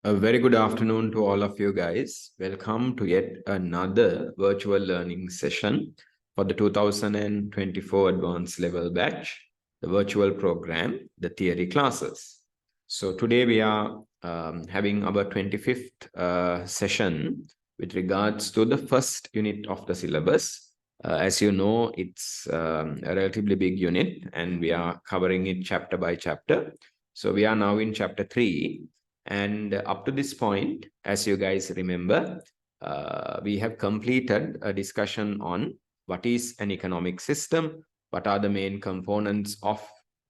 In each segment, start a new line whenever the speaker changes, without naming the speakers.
A very good afternoon to all of you guys. Welcome to yet another virtual learning session for the 2024 advanced level batch, the virtual program, the theory classes. So today we are having our 25th session with regards to the first unit of the syllabus. As you know, it's a relatively big unit and we are covering it chapter by chapter. So we are now in chapter 3. And up to this point, as you guys remember, we have completed a discussion on what is an economic system, what are the main components of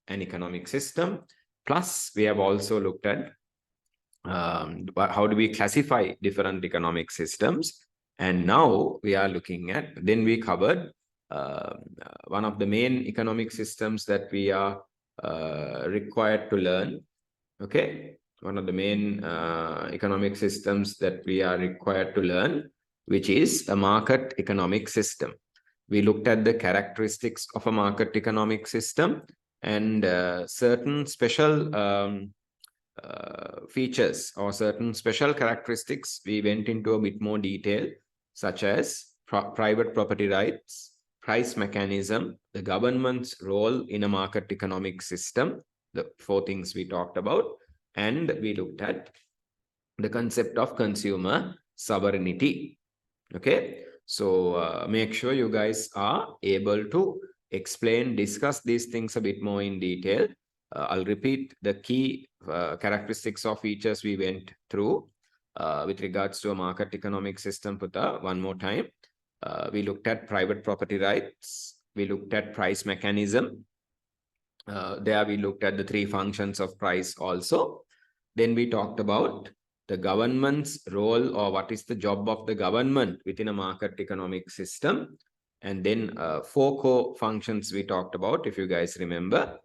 an economic system. Plus, we have also looked at how do we classify different economic systems. And now we are looking at, then we covered one of the main economic systems that we are required to learn. Okay. One of the main economic systems that we are required to learn, which is a market economic system. We looked at the characteristics of a market economic system and certain special features or certain special characteristics. We went into a bit more detail, such as private property rights, price mechanism, the government's role in a market economic system, the 4 things we talked about. And we looked at the concept of consumer sovereignty. Okay, so make sure you guys are able to discuss these things a bit more in detail. I'll repeat the key characteristics of features we went through with regards to a market economic system one more time. We looked at private property rights. We looked at price mechanism. There we looked at the 3 functions of price also. Then we talked about the government's role, or what is the job of the government within a market economic system. And then 4 core functions we talked about, if you guys remember.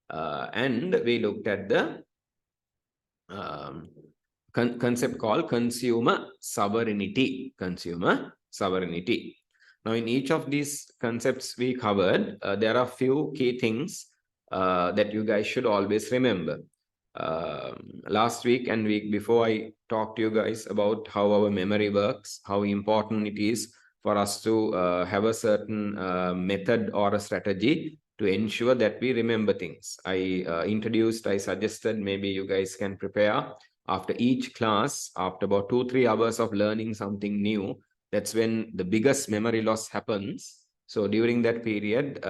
And we looked at the concept called consumer sovereignty. Consumer sovereignty. Now, in each of these concepts we covered, there are few key things that you guys should always remember. Last week and week before, I talked to you guys about how our memory works, how important it is for us to have a certain method or a strategy to ensure that we remember things. I suggested maybe you guys can prepare after each class, after about 2-3 hours of learning something new. That's when the biggest memory loss happens. So during that period,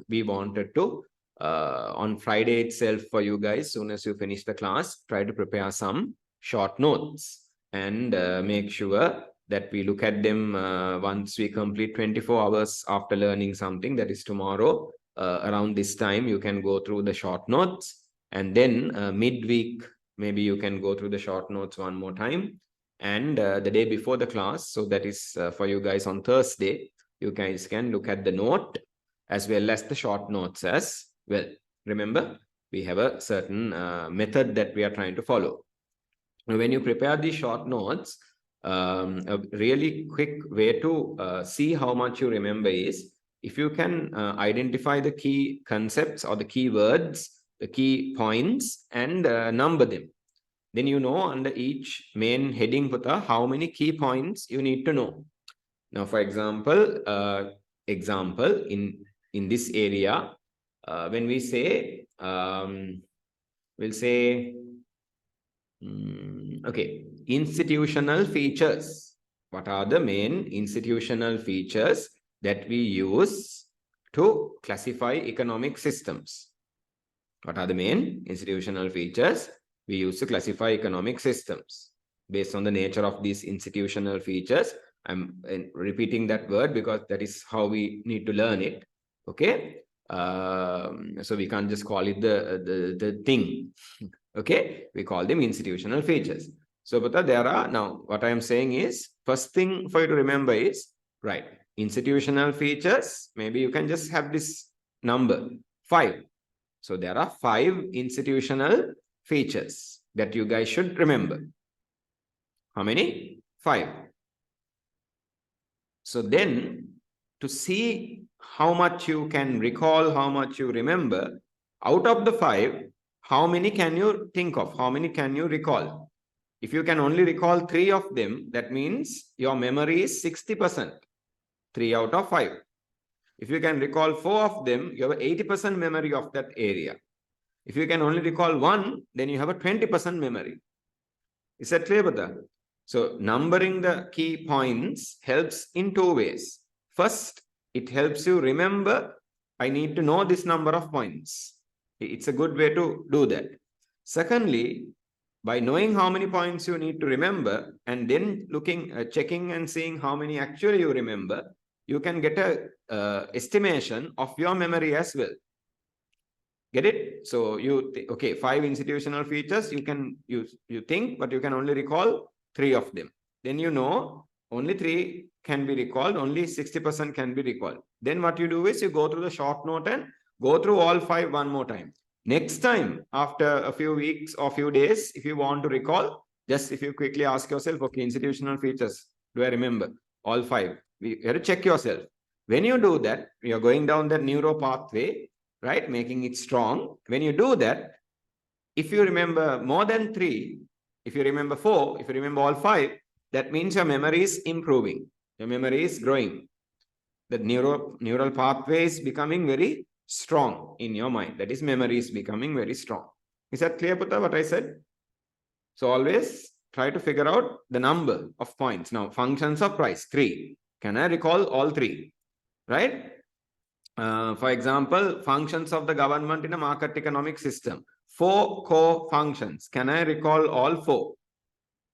we wanted to on Friday itself for you guys, soon as you finish the class, try to prepare some short notes and make sure that we look at them once we complete 24 hours after learning something. That is tomorrow around this time. You can go through the short notes, and then midweek maybe you can go through the short notes one more time, and the day before the class, so that is for you guys on Thursday, you guys can look at the note as well as the short notes as well. Remember, we have a certain method that we are trying to follow. When you prepare these short notes, a really quick way to see how much you remember is if you can identify the key concepts or the key words, the key points, and number them. Then you know under each main heading how many key points you need to know. Now, for example, in this area, when we say, we'll say, okay, institutional features. What are the main institutional features that we use to classify economic systems? What are the main institutional features we use to classify economic systems? Based on the nature of these institutional features, I'm repeating that word because that is how we need to learn it. Okay. So we can't just call it the thing. Okay, we call them institutional features. So there are, now what I am saying is, first thing for you to remember is, right, institutional features, maybe you can just have this number 5. So there are 5 institutional features that you guys should remember. How many? 5. So then, to see how much you can recall, how much you remember, out of the 5, how many can you think of? How many can you recall? If you can only recall 3 of them, that means your memory is 60%, 3 out of 5. If you can recall 4 of them, you have 80% memory of that area. If you can only recall 1, then you have a 20% memory. Is that clear, Bada? So numbering the key points helps in 2 ways. First, it helps you remember, I need to know this number of points. It's a good way to do that. Secondly, by knowing how many points you need to remember and then checking and seeing how many actually you remember, you can get a estimation of your memory as well. Get it? So okay, 5 institutional features you can use, you think, but you can only recall 3 of them. Then you know only 3 can be recalled, only 60% can be recalled. Then what you do is you go through the short note and go through all 5 one more time. Next time, after a few weeks or few days, if you want to recall, just if you quickly ask yourself, okay, institutional features, do I remember all 5? You have to check yourself. When you do that, you're going down the neuro pathway, right? Making it strong. When you do that, if you remember more than 3, if you remember 4, if you remember all 5, that means your memory is improving. Your memory is growing. The neural pathway is becoming very strong in your mind. That is, memory is becoming very strong. Is that clear, Putta, what I said? So always try to figure out the number of points. Now, functions of price, 3. Can I recall all 3? Right? For example, functions of the government in a market economic system. 4 core functions. Can I recall all 4?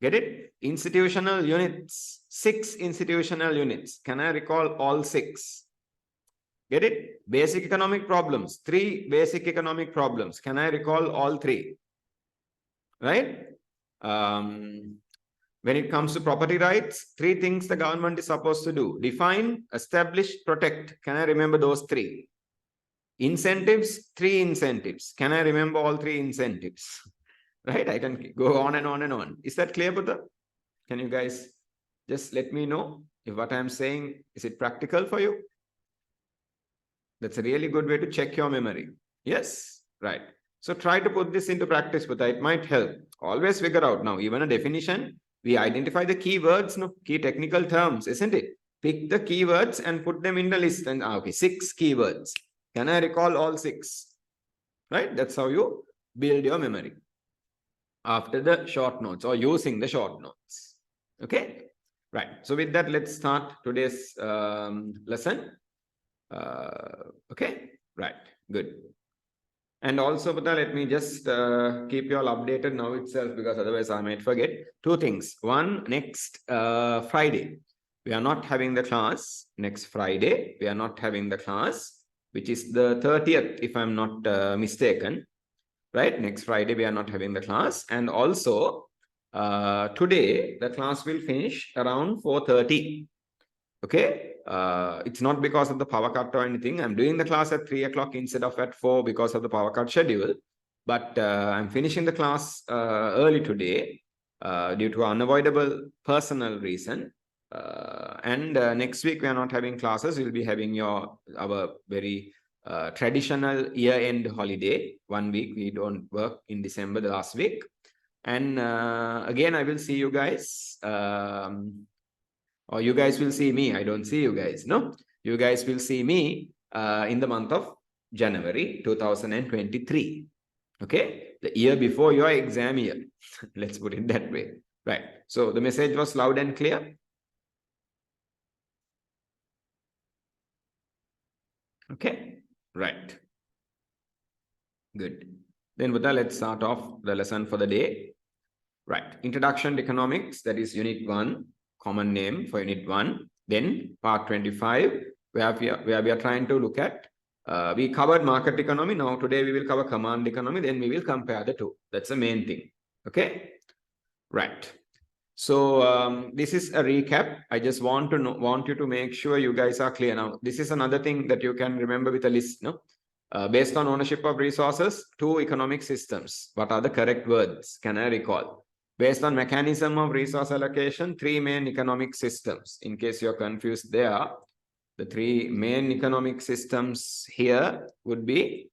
Get it? Institutional units. 6 institutional units. Can I recall all 6? Get it? Basic economic problems. 3 basic economic problems. Can I recall all 3? Right? When it comes to property rights, 3 things the government is supposed to do. Define, establish, protect. Can I remember those 3? Incentives, 3 incentives. Can I remember all 3 incentives? Right? I can go on and on and on. Is that clear, Buddha? Can you guys just let me know if what I'm saying, is it practical for you? That's a really good way to check your memory. Yes, right. So try to put this into practice, Buddha. It might help. Always figure out now, even a definition, we identify the keywords, no, key technical terms, isn't it? Pick the keywords and put them in the list. And okay, 6 keywords. Can I recall all 6? Right? That's how you build your memory after the short notes or using the short notes. Okay? Right. So with that, let's start today's lesson. Okay? Right. Good. And also, Pata, let me just keep you all updated now itself, because otherwise I might forget. 2 things. One, next Friday, we are not having the class. Next Friday, we are not having the class, which is the 30th, if I'm not mistaken. Right? Next Friday, we are not having the class. And also, today, the class will finish around 4:30. Okay? It's not because of the power cut or anything. I'm doing the class at 3 o'clock instead of at 4 because of the power cut schedule. But I'm finishing the class early today due to unavoidable personal reason. And next week, we are not having classes. We'll be having our very traditional year-end holiday. 1 week, we don't work in December, the last week. And again, I will see you guys. Or you guys will see me. I don't see you guys, no? You guys will see me in the month of January 2023. Okay? The year before your exam year. Let's put it that way. Right. So the message was loud and clear. Okay? Right. Good. Then, Buddha, let's start off the lesson for the day. Right. Introduction to Economics, that is Unit 1. Common name for Unit 1. Then part 25, where we are trying to look at, we covered market economy. Now today we will cover command economy. Then we will compare the 2. That's the main thing. Okay? Right. So this is a recap. I just want you to make sure you guys are clear. Now, this is another thing that you can remember with a list. No? Based on ownership of resources, 2 economic systems. What are the correct words? Can I recall? Based on mechanism of resource allocation, 3 main economic systems. In case you're confused there, the 3 main economic systems here would be,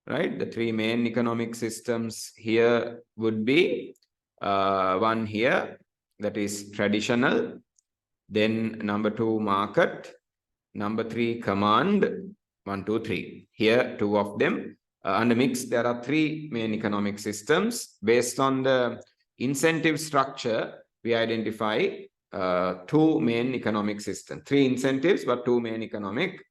right? The 3 main economic systems here would be one here, that is traditional. Then number 2, market. Number 3, command. 1, 2, 3. Here, 2 of them. Under mix, there are 3 main economic systems. Based on the incentive structure, we identify 2 main economic systems. 3 incentives, but 2 main economic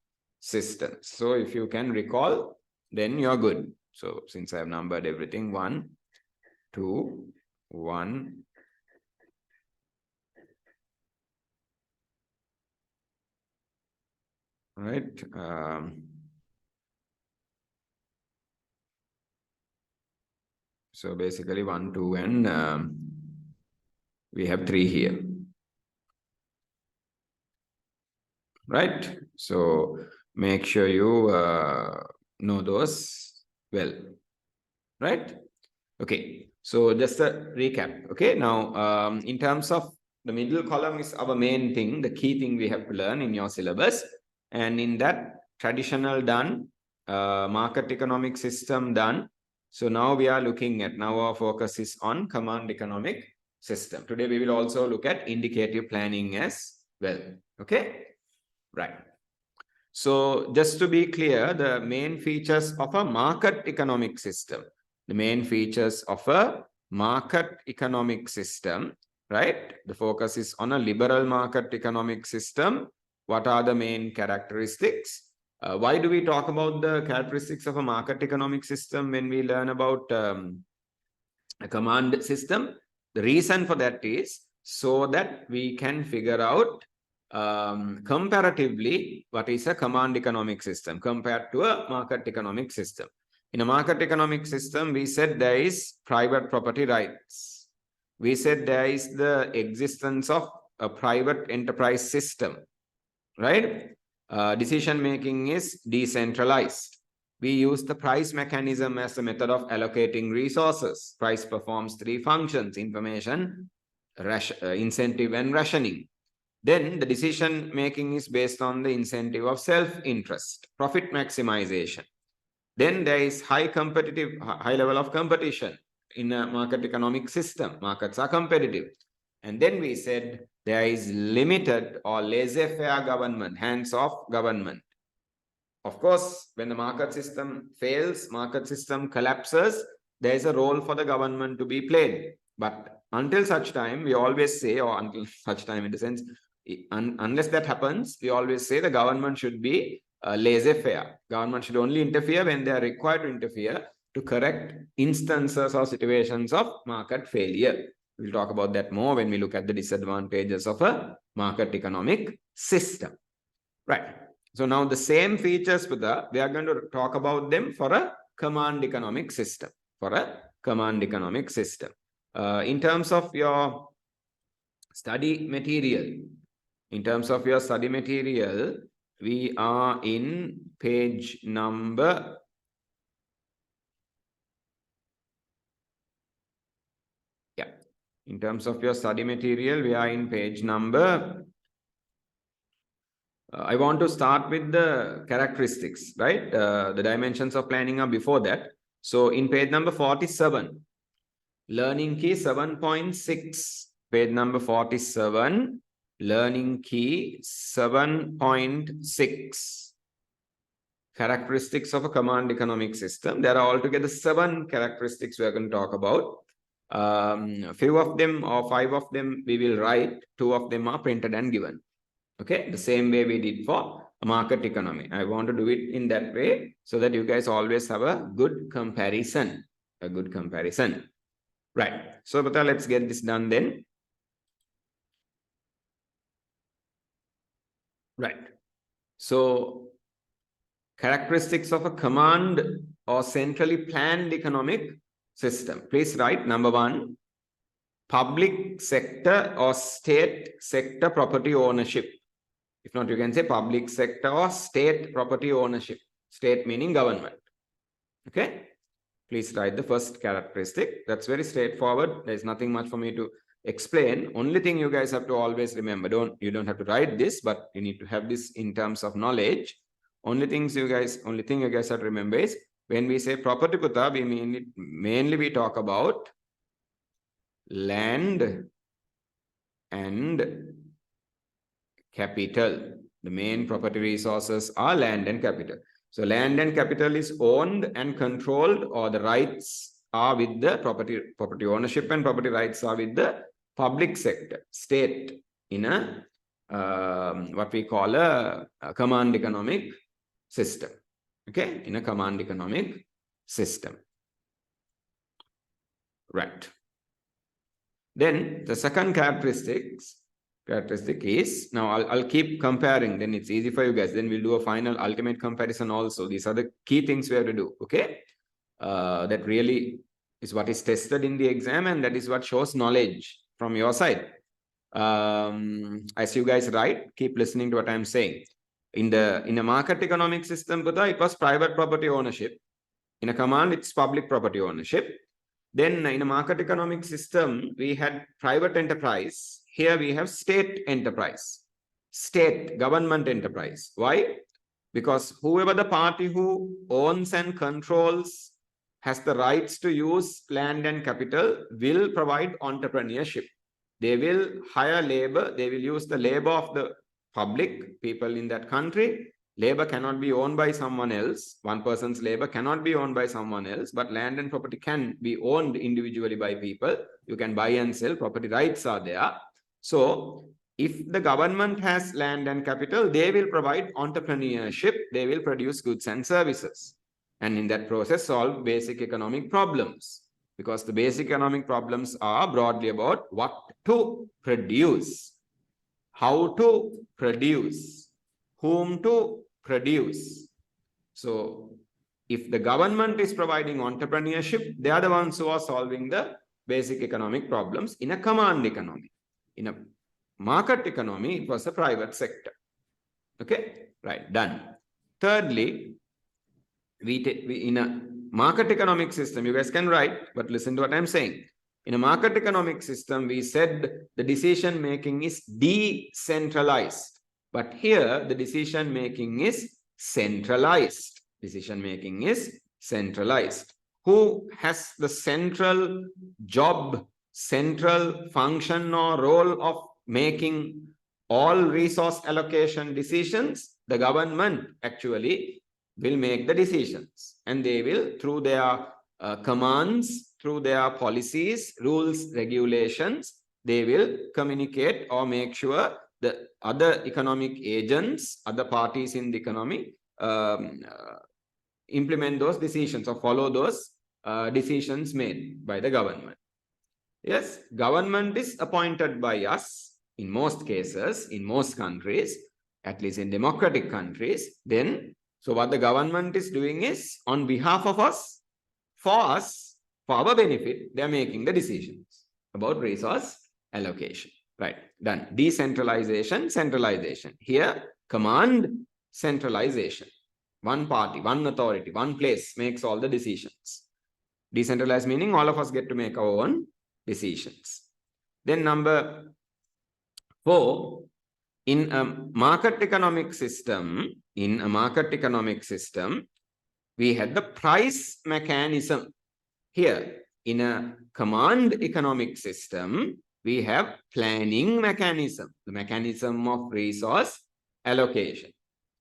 systems. So if you can recall, then you're good. So since I have numbered everything, 1, 2, 1. Right. So basically 1, 2, and we have 3 here. Right. So make sure you know those well. Right. Okay. So just a recap. Okay. Now, in terms of the middle column is our main thing, the key thing we have to learn in your syllabus. And in that, traditional done, market economic system done. So now we are looking at, now our focus is on command economic system. Today we will also look at indicative planning as well. Okay. Right. So just to be clear, the main features of a market economic system, the main features of a market economic system, right? The focus is on a liberal market economic system. What are the main characteristics? Why do we talk about the characteristics of a market economic system when we learn about a command system? The reason for that is so that we can figure out comparatively what is a command economic system compared to a market economic system. In a market economic system, we said there is private property rights. We said there is the existence of a private enterprise system, right? Decision making is decentralized. We use the price mechanism as a method of allocating resources. Price performs 3 functions: information, incentive, and rationing. Then the decision making is based on the incentive of self-interest, profit maximization. Then there is high level of competition in a market economic system. Markets are competitive. And then we said there is limited or laissez-faire government, hands-off government. Of course, when the market system fails, market system collapses, there is a role for the government to be played. But until such time, we always say, or until such time in the sense, unless that happens, we always say the government should be laissez-faire. Government should only interfere when they are required to interfere to correct instances or situations of market failure. We'll talk about that more when we look at the disadvantages of a market economic system. Right. So now the same features we are going to talk about them for a command economic system. For a command economic system. In terms of your study material, we are in page number 8. I want to start with the characteristics, right? The dimensions of planning are before that. So in page number 47, learning key 7.6, page number 47, learning key 7.6, characteristics of a command economic system. There are altogether 7 characteristics we are going to talk about. A few of them or 5 of them we will write, 2 of them are printed and given. Okay, the same way we did for a market economy. I want to do it in that way so that you guys always have a good comparison. Right. So, Bata, let's get this done then. Right. So, characteristics of a command or centrally planned economic system. Please write number 1, public sector or state sector property ownership. If not, you can say public sector or state property ownership. State meaning government. Okay. Please write the first characteristic. That's very straightforward. There's nothing much for me to explain. Only thing you guys have to always remember, you don't have to write this, but you need to have this in terms of knowledge. Only thing you guys have to remember is when we say property putta, we mainly we talk about land and capital. The main property resources are land and capital. So land and capital is owned and controlled, or the rights are with the property ownership and property rights are with the public sector, state, in a what we call a command economic system. Okay, in a command economic system. Right. Then the second characteristic is, now I'll keep comparing, then it's easy for you guys. Then we'll do a final ultimate comparison also. These are the key things we have to do. Okay, that really is what is tested in the exam, and that is what shows knowledge from your side. As you guys write, keep listening to what I'm saying. In a market economic system, it was private property ownership. In a command, it's public property ownership. Then in a market economic system, we had private enterprise. Here we have state enterprise, state government enterprise. Why? Because whoever the party who owns and controls has the rights to use land and capital will provide entrepreneurship. They will hire labor. They will use the labor of the public people in that country. Labor cannot be owned by someone else. One person's labor cannot be owned by someone else, but land and property can be owned individually by people. You can buy and sell. Property rights are there. So if the government has land and capital, they will provide entrepreneurship. They will produce goods and services. And in that process, solve basic economic problems. Because the basic economic problems are broadly about what to produce, how to produce, whom to produce. So if the government is providing entrepreneurship, they are the ones who are solving the basic economic problems in a command economy. In a market economy, it was the private sector. Okay, right, done. Thirdly, we in a market economic system, you guys can write, but listen to what I'm saying. In a market economic system, we said the decision making is decentralized. But here, the decision making is centralized. Decision making is centralized. Who has the central job, central function or role of making all resource allocation decisions? The government actually will make the decisions, and they will, through their commands, through their policies, rules, regulations, they will communicate or make sure the other economic agents, other parties in the economy implement those decisions or follow those decisions made by the government. Yes, government is appointed by us in most cases, in most countries, at least in democratic countries. Then, so what the government is doing is, on behalf of us, for our benefit, they are making the decisions about resource allocation. Right, done. Decentralization, centralization. Here, command, centralization. One party, one authority, one place makes all the decisions. Decentralized meaning all of us get to make our own decisions. Then number 4, in a market economic system, we had the price mechanism. Here, in a command economic system, we have planning mechanism, the mechanism of resource allocation.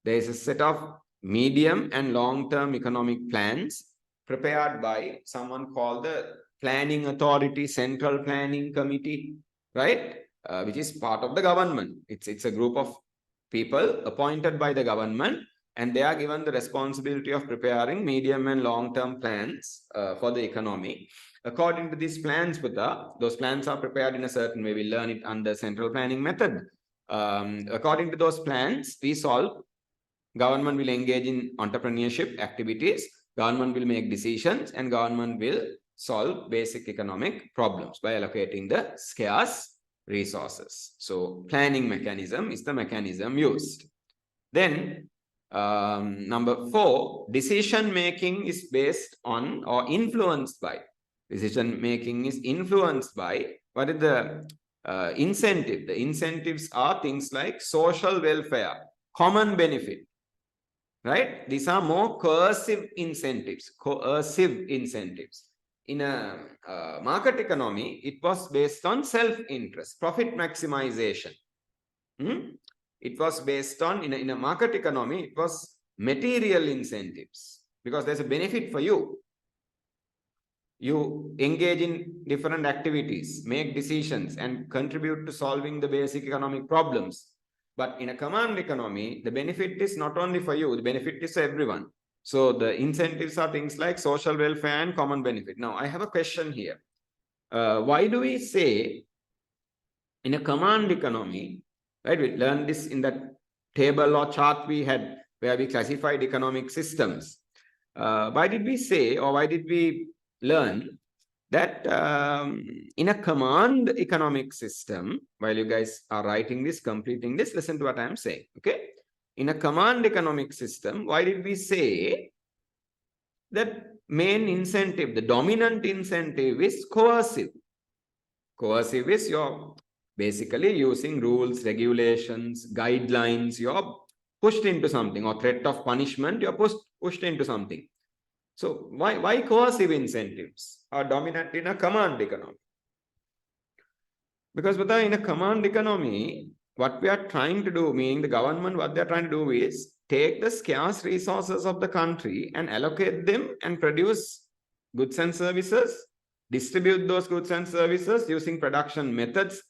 There is a set of medium and long-term economic plans prepared by someone called the Planning Authority, Central Planning Committee, right? Which is part of the government. It's a group of people appointed by the government, and they are given the responsibility of preparing medium and long-term plans for the economy. According to these plans, those plans are prepared in a certain way. We learn it under central planning method. According to those plans, government will engage in entrepreneurship activities, government will make decisions, and government will solve basic economic problems by allocating the scarce resources. So planning mechanism is the mechanism used. Then number 4, decision making is based on or influenced by. Decision making is influenced by, what is the incentive? The incentives are things like social welfare, common benefit, right? These are more coercive incentives, in a market economy, it was based on self-interest, profit maximization. It was based on, in a market economy, it was material incentives, because there's a benefit for you. You engage in different activities, make decisions, and contribute to solving the basic economic problems. But in a command economy, the benefit is not only for you, the benefit is for everyone. So the incentives are things like social welfare and common benefit. Now, I have a question here. Why do we say in a command economy, right? We learned this in that table or chart we had where we classified economic systems. Why did we say, or why did we learn that in a command economic system, while you guys are writing this, completing this, listen to what I'm saying, okay? In a command economic system, why did we say that main incentive, the dominant incentive is coercive? Coercive is you're basically using rules, regulations, guidelines, you're pushed into something, or threat of punishment, you're pushed into something. So why coercive incentives are dominant in a command economy? Because in a command economy, what we are trying to do, meaning the government, what they're trying to do is take the scarce resources of the country and allocate them and produce goods and services, distribute those goods and services using production methods.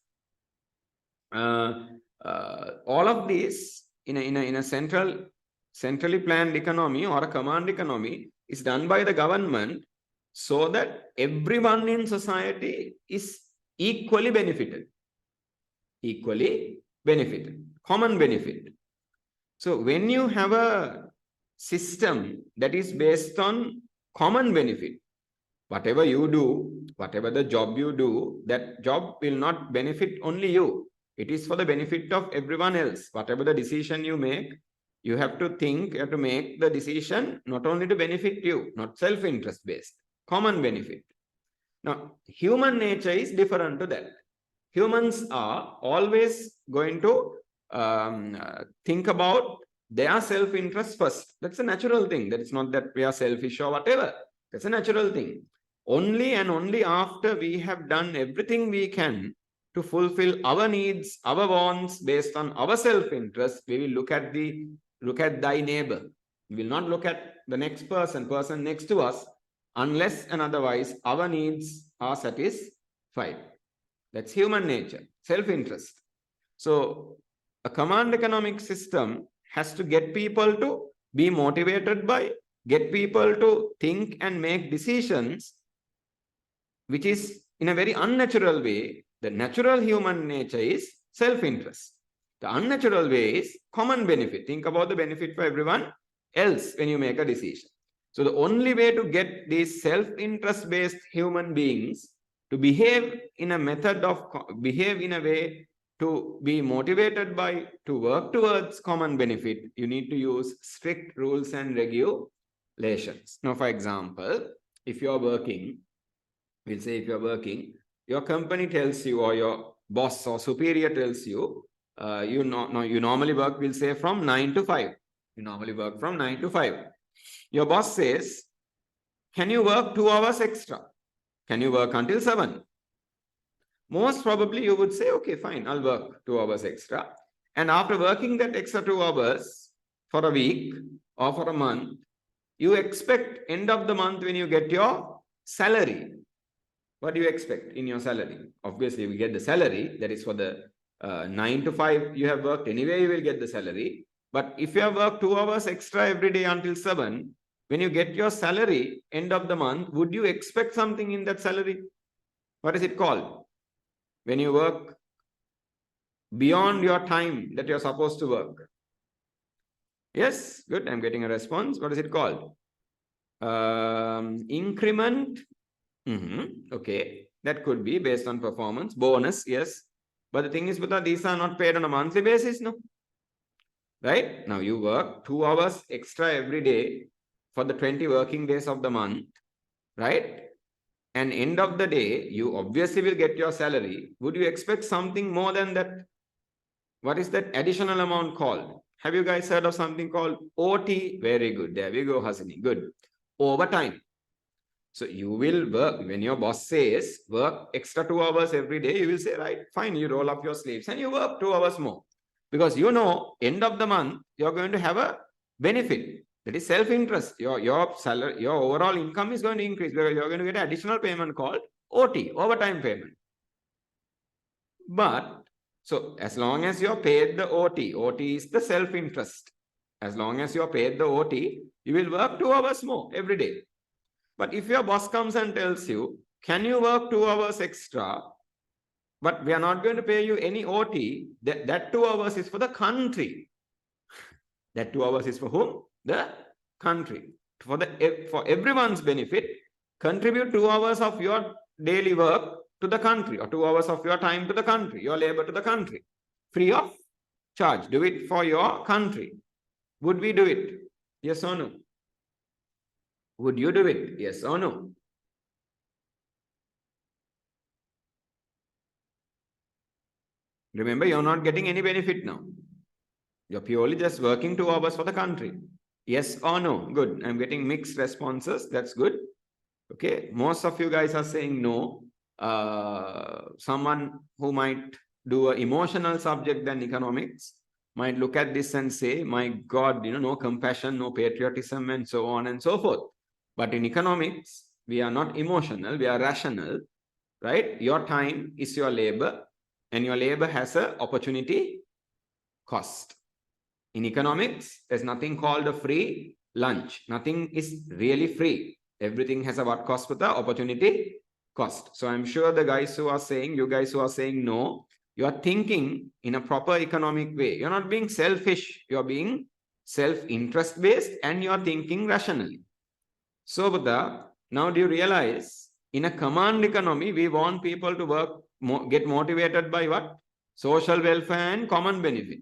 All of these in a centrally planned economy or a command economy is done by the government so that everyone in society is equally benefited, common benefit. So when you have a system that is based on common benefit, whatever you do, whatever the job you do, that job will not benefit only you. It is for the benefit of everyone else. Whatever the decision you make, you have to think, you have to make the decision not only to benefit you, not self-interest based, common benefit. Now, human nature is different to that. Humans are always going to think about their self-interest first. That's a natural thing. That is not that we are selfish or whatever. That's a natural thing. Only and only after we have done everything we can to fulfill our needs, our wants based on our self-interest, we will look at thy neighbor. We will not look at the next person next to us, unless and otherwise our needs are satisfied. That's human nature, self-interest. So a command economic system has to get people to be motivated by, get people to think and make decisions, which is in a very unnatural way. The natural human nature is self-interest. The unnatural way is common benefit. Think about the benefit for everyone else when you make a decision. So the only way to get these self-interest based human beings to behave in a way to be motivated by, to work towards common benefit, you need to use strict rules and regulations. Now, for example, if you're working, we'll say if you're working, your company tells you, or your boss or superior tells you, you normally work, we'll say, from 9 to 5. You normally work from 9 to 5. Your boss says, can you work 2 hours extra? Can you work until 7? Most probably you would say, okay, fine, I'll work 2 hours extra. And after working that extra 2 hours for a week or for a month, you expect end of the month when you get your salary. What do you expect in your salary? Obviously, you get the salary. That is for the 9 to 5 you have worked. Anyway, you will get the salary. But if you have worked 2 hours extra every day until 7, when you get your salary end of the month, would you expect something in that salary? What is it called? When you work beyond your time that you're supposed to work. Yes, good. I'm getting a response. What is it called? Increment. Okay, that could be based on performance. Bonus, yes. But the thing is, these are not paid on a monthly basis, no? Right? Now you work 2 hours extra every day for the 20 working days of the month, right? And end of the day, you obviously will get your salary. Would you expect something more than that? What is that additional amount called? Have you guys heard of something called OT? Very good. There we go, Hasini. Good. Overtime. So you will work, when your boss says work extra 2 hours every day, you will say, right, fine, you roll up your sleeves and you work 2 hours more. Because you know, end of the month, you're going to have a benefit. That is self-interest. Your salary, your overall income is going to increase because you're going to get an additional payment called OT, overtime payment. But so as long as you're paid the OT is the self-interest. As long as you're paid the OT, you will work 2 hours more every day. But if your boss comes and tells you, can you work 2 hours extra, but we are not going to pay you any OT, that 2 hours is for the country. That 2 hours is for whom? The country. For everyone's benefit, contribute 2 hours of your daily work to the country, or 2 hours of your time to the country, your labor to the country, free of charge. Do it for your country. Would we do it? Yes or no? Would you do it? Yes or no? Remember, you're not getting any benefit now. You're purely just working 2 hours for the country. Yes or no? Good. I'm getting mixed responses. That's good. Okay. Most of you guys are saying no. Someone who might do an emotional subject than economics might look at this and say, my God, no compassion, no patriotism, and so on and so forth. But in economics, we are not emotional, we are rational, right? Your time is your labor, and your labor has an opportunity cost. In economics, there's nothing called a free lunch. Nothing is really free. Everything has a what cost with the opportunity cost. So I'm sure the guys who are saying, you guys who are saying no, you are thinking in a proper economic way. You're not being selfish. You're being self-interest based, and you're thinking rationally. So, Buddha, now do you realize in a command economy, we want people to work, get motivated by what? Social welfare and common benefit.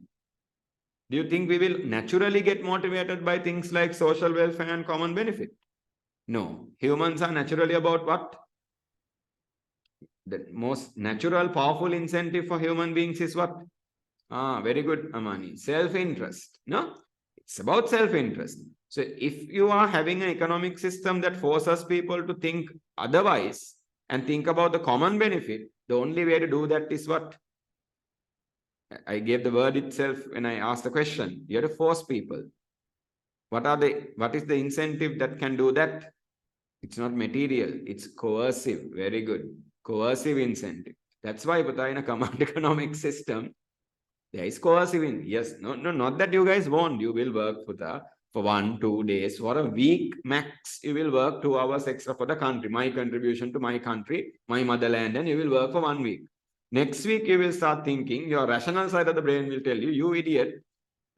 Do you think we will naturally get motivated by things like social welfare and common benefit? No. Humans are naturally about what? The most natural, powerful incentive for human beings is what? Very good, Amani. Self-interest. No? It's about self-interest. So if you are having an economic system that forces people to think otherwise and think about the common benefit, the only way to do that is what? I gave the word itself when I asked the question. You have to force people. What is the incentive that can do that? It's not material, it's coercive. Very good. Coercive incentive. That's why, but in a command economic system, there is coercive in. Yes, no, not that you guys won't. You will work for 1, 2 days, for a week max. You will work 2 hours extra for the country. My contribution to my country, my motherland, and you will work for 1 week. Next week, you will start thinking, your rational side of the brain will tell you, you idiot,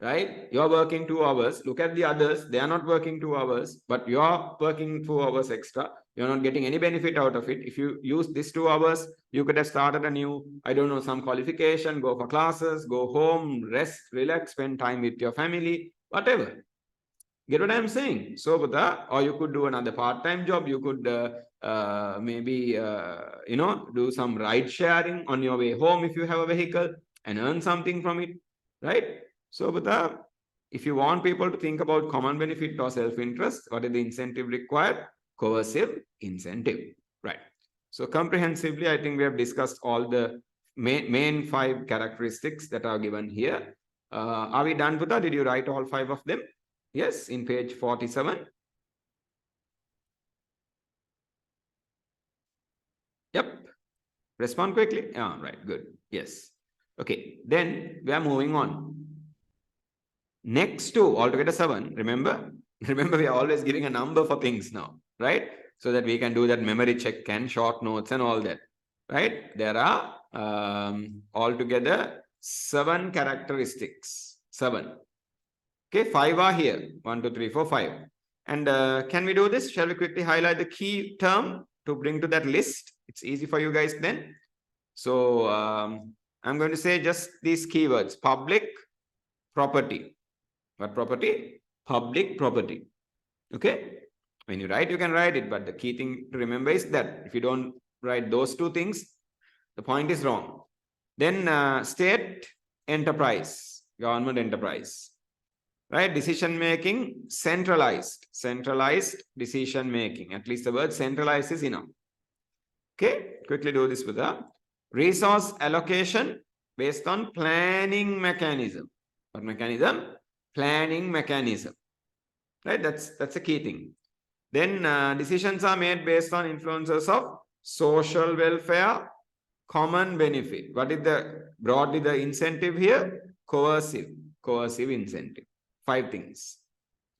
right? You're working 2 hours. Look at the others. They are not working 2 hours, but you're working 2 hours extra. You're not getting any benefit out of it. If you use this 2 hours, you could have started a new, I don't know, some qualification, go for classes, go home, rest, relax, spend time with your family, whatever. Get what I'm saying? So, or you could do another part-time job. You could maybe, do some ride sharing on your way home if you have a vehicle and earn something from it, right? So, if you want people to think about common benefit or self-interest, what is the incentive required? Coercive incentive, right? So, comprehensively, I think we have discussed all the main 5 characteristics that are given here. Are we done, Buddha? Did you write all 5 of them? Yes, in page 47. Yep. Respond quickly. Yeah, right. Good. Yes. Okay. Then we are moving on. Next to altogether 7. Remember, we are always giving a number for things now, right? So that we can do that memory check and short notes and all that, right? There are altogether 7 characteristics. 7. Okay, 5 are here. 1, 2, 3, 4, 5. And can we do this? Shall we quickly highlight the key term to bring to that list? It's easy for you guys then. So I'm going to say just these keywords. Public property. What property? Public property. Okay. When you write, you can write it. But the key thing to remember is that if you don't write those 2 things, the point is wrong. Then state enterprise, government enterprise. right? Decision making, centralized decision making. At least the word centralized is enough. Okay, quickly do this with the resource allocation based on planning mechanism. What mechanism? Planning mechanism. Right? That's a key thing. Then decisions are made based on influences of social welfare, common benefit. What is the broadly the incentive here? Coercive incentive. 5 things.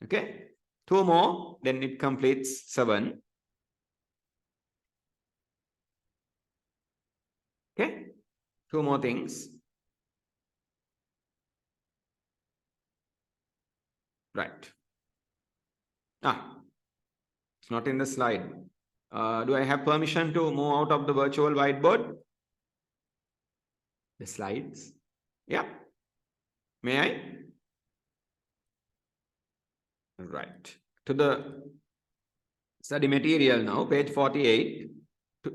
Okay, 2 more, then it completes 7. Okay, 2 more things. Right. It's not in the slide. Do I have permission to move out of the virtual whiteboard? The slides? Yeah. May I? Right. To the study material now, page 48,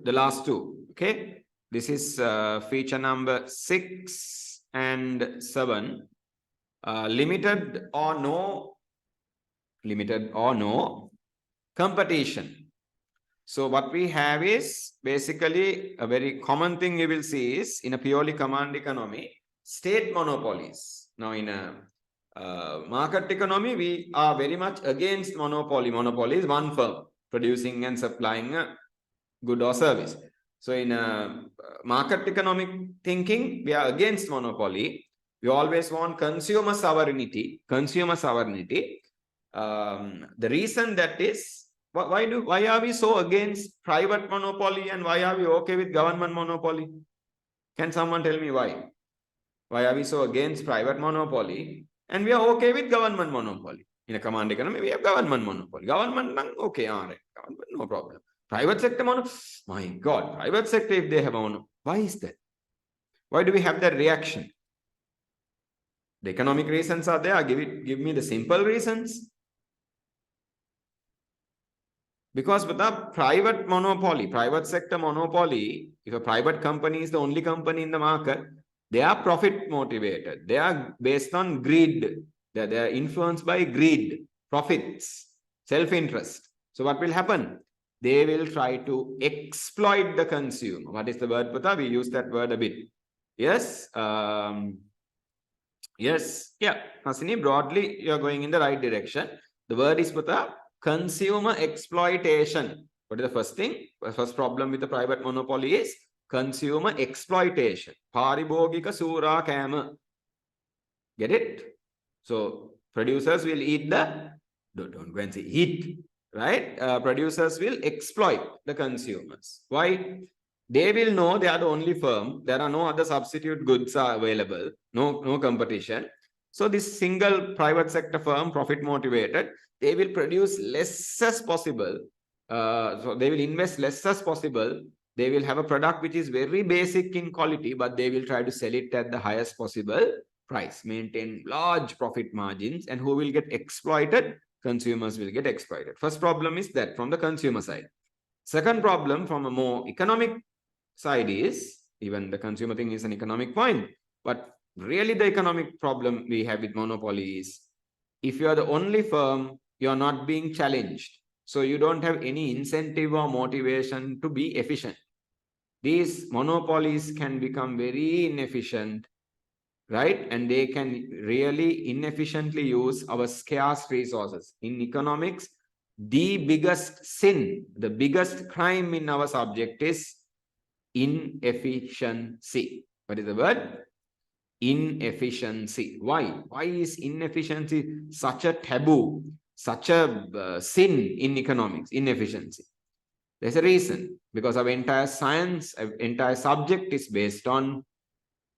the last 2. Okay. This is feature number 6 and 7. Limited or no competition. So what we have is basically a very common thing you will see is in a purely command economy, state monopolies. Now in a market economy, we are very much against monopoly. Monopoly is one firm producing and supplying a good or service. So in a market economic thinking, we are against monopoly. We always want consumer sovereignty. The reason that is, why are we so against private monopoly and why are we okay with government monopoly? Can someone tell me why? Why are we so against private monopoly and we are okay with government monopoly? In a command economy, we have government monopoly. Government, okay, all right, government, no problem. Private sector monopoly, my God, private sector, if they have a monopoly, why is that? Why do we have that reaction? The economic reasons are there. Give me the simple reasons. Because with a private monopoly, private sector monopoly, if a private company is the only company in the market, they are profit motivated. They are based on greed. They are influenced by greed, profits, self-interest. So what will happen? They will try to exploit the consumer. What is the word, Pata? We use that word a bit. Yes. Yes. Yeah. Hasini, broadly, you are going in the right direction. The word is, Pata, consumer exploitation. What is the first thing? The first problem with the private monopoly is consumer exploitation. Paribogika sura kama. Get it? So producers will eat the, don't go and say eat, right? Producers will exploit the consumers. Why? They will know they are the only firm. There are no other substitute goods are available. No competition. So this single private sector firm, profit motivated, they will produce less as possible. So they will invest less as possible. They will have a product which is very basic in quality, but they will try to sell it at the highest possible price, maintain large profit margins, and who will get exploited? Consumers will get exploited. First problem is that from the consumer side. Second problem from a more economic side is, even the consumer thing is an economic point, but really the economic problem we have with monopoly is, if you are the only firm, you are not being challenged. So you don't have any incentive or motivation to be efficient. These monopolies can become very inefficient, right? And they can really inefficiently use our scarce resources. In economics, the biggest sin, the biggest crime in our subject is inefficiency. What is the word? Inefficiency. Why? Why is inefficiency such a taboo, such a sin in economics? Inefficiency. There's a reason, because our entire science, our entire subject is based on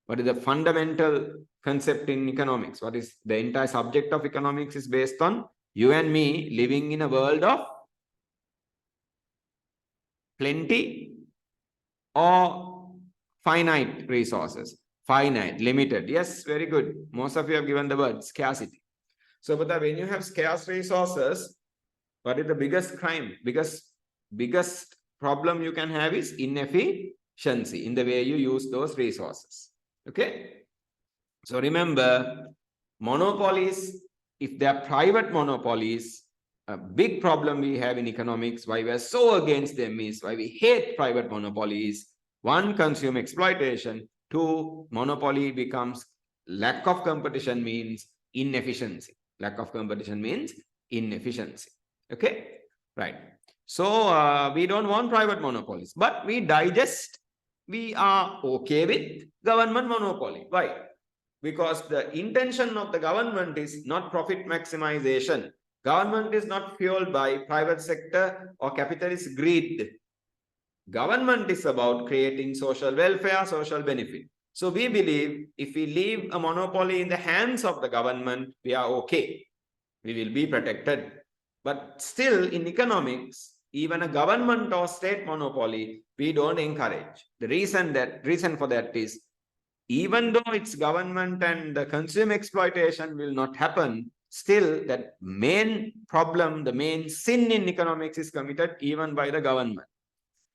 what is the fundamental concept in economics. What is the entire subject of economics is based on you and me living in a world of plenty or finite resources. Finite, limited. Yes, very good. Most of you have given the word scarcity. So, but when you have scarce resources, what is the biggest crime? Biggest problem you can have is inefficiency in the way you use those resources. Okay. So remember, monopolies if they are private monopolies, a big problem we have in economics, why we are so against them is why we hate private monopolies. One, consumer exploitation. Two, monopoly becomes lack of competition means inefficiency. Lack of competition means inefficiency. Okay, right. So we don't want private monopolies, but we are okay with government monopoly. Why? Because the intention of the government is not profit maximization. Government is not fueled by private sector or capitalist greed. Government is about creating social welfare, social benefit. So we believe if we leave a monopoly in the hands of the government, we are okay. We will be protected. But still in economics, even a government or state monopoly, we don't encourage. The reason for that is, even though it's government and the consumer exploitation will not happen, still that main problem, the main sin in economics is committed even by the government.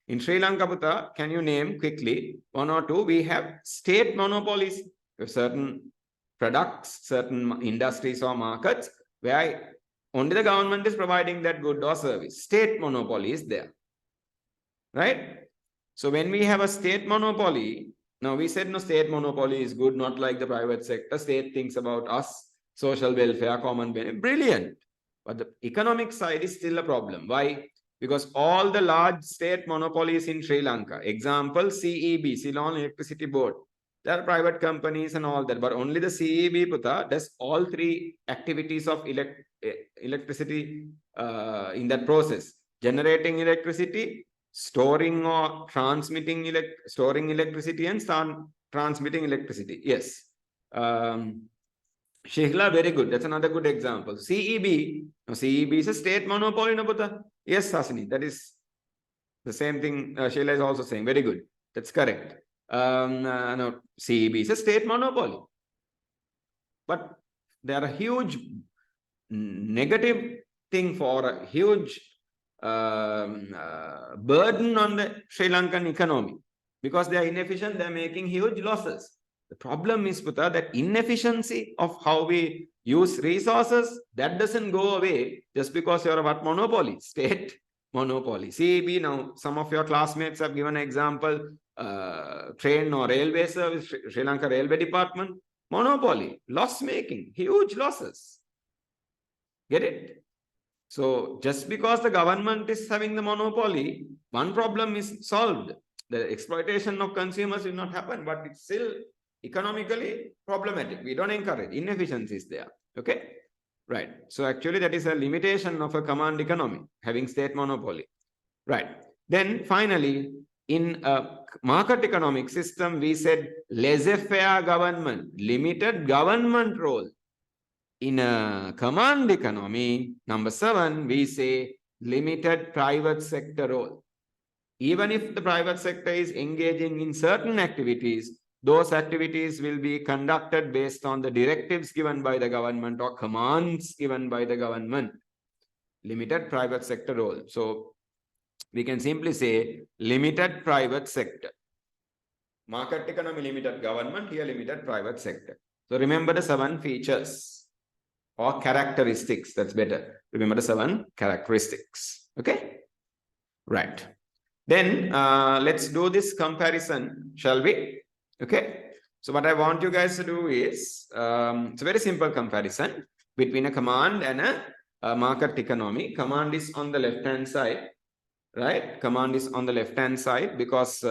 In Sri Lanka, Puta, can you name quickly one or two? We have state monopolies, certain products, certain industries or markets where only the government is providing that good or service. State monopoly is there, right? So when we have a state monopoly, now we said no, state monopoly is good, not like the private sector. State thinks about us, social welfare, common benefit, brilliant. But the economic side is still a problem. Why? Because all the large state monopolies in Sri Lanka, example, CEB, Ceylon Electricity Board, there are private companies and all that, but only the CEB, Puta, does all three activities of electricity in that process. Generating electricity, storing or transmitting storing electricity and transmitting electricity. Yes. Shihla, very good. That's another good example. CEB. Now, CEB is a state monopoly, no, Puta? Yes, Hasini. That is the same thing Sheila is also saying. Very good. That's correct. No, CEB is a state monopoly. But there are a huge negative thing for a huge burden on the Sri Lankan economy. Because they are inefficient, they are making huge losses. The problem is, Puta, that inefficiency of how we use resources, that doesn't go away just because you're about monopoly, state monopoly. CEB, now some of your classmates have given an example, train or railway service, Sri Lanka Railway Department, monopoly, loss making, huge losses. Get it? So just because the government is having the monopoly, one problem is solved. The exploitation of consumers will not happen, but it's still economically problematic. We don't encourage. Inefficiency is there. Okay? Right. So actually that is a limitation of a command economy, having state monopoly. Right. Then finally, in a market economic system, we said laissez-faire government, limited government role. In a command economy, number 7, we say limited private sector role. Even if the private sector is engaging in certain activities, those activities will be conducted based on the directives given by the government or commands given by the government. Limited private sector role. So we can simply say limited private sector. Market economy, limited government, here limited private sector. So remember the 7 features or characteristics. That's better. Remember the 7 characteristics. Okay? Right. Then let's do this comparison, shall we? Okay. So what I want you guys to do is, it's a very simple comparison between a command and a market economy. Command is on the left-hand side, right? Command is on the left-hand side because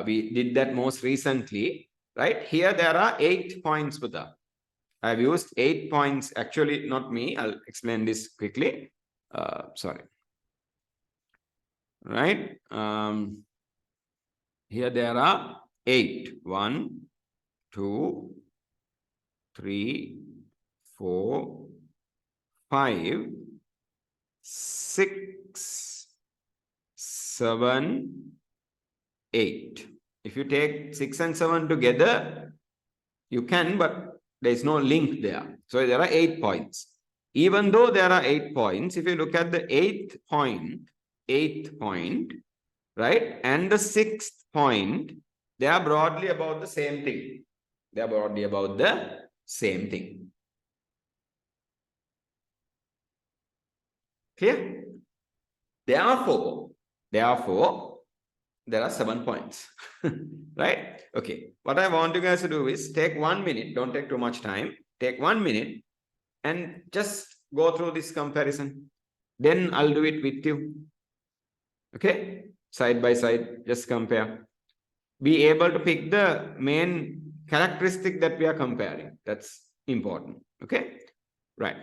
we did that most recently, right? Here there are 8 points, Buddha. I've used 8 points. Actually, not me. I'll explain this quickly. Sorry. Right. Here there are 8. 1, 2, 3, 4, 5, 6, 7, 8. If you take 6 and 7 together, you can, but there is no link there. So there are 8 points. Even though there are 8 points, if you look at the 8th point, right, and the 6th point, they are broadly about the same thing. They are broadly about the same thing. Clear? Therefore, there are 7 points. Right? Okay. What I want you guys to do is take 1 minute. Don't take too much time. Take 1 minute and just go through this comparison. Then I'll do it with you. Okay? Side by side, just compare. Be able to pick the main characteristic that we are comparing. That's important. Okay? Right.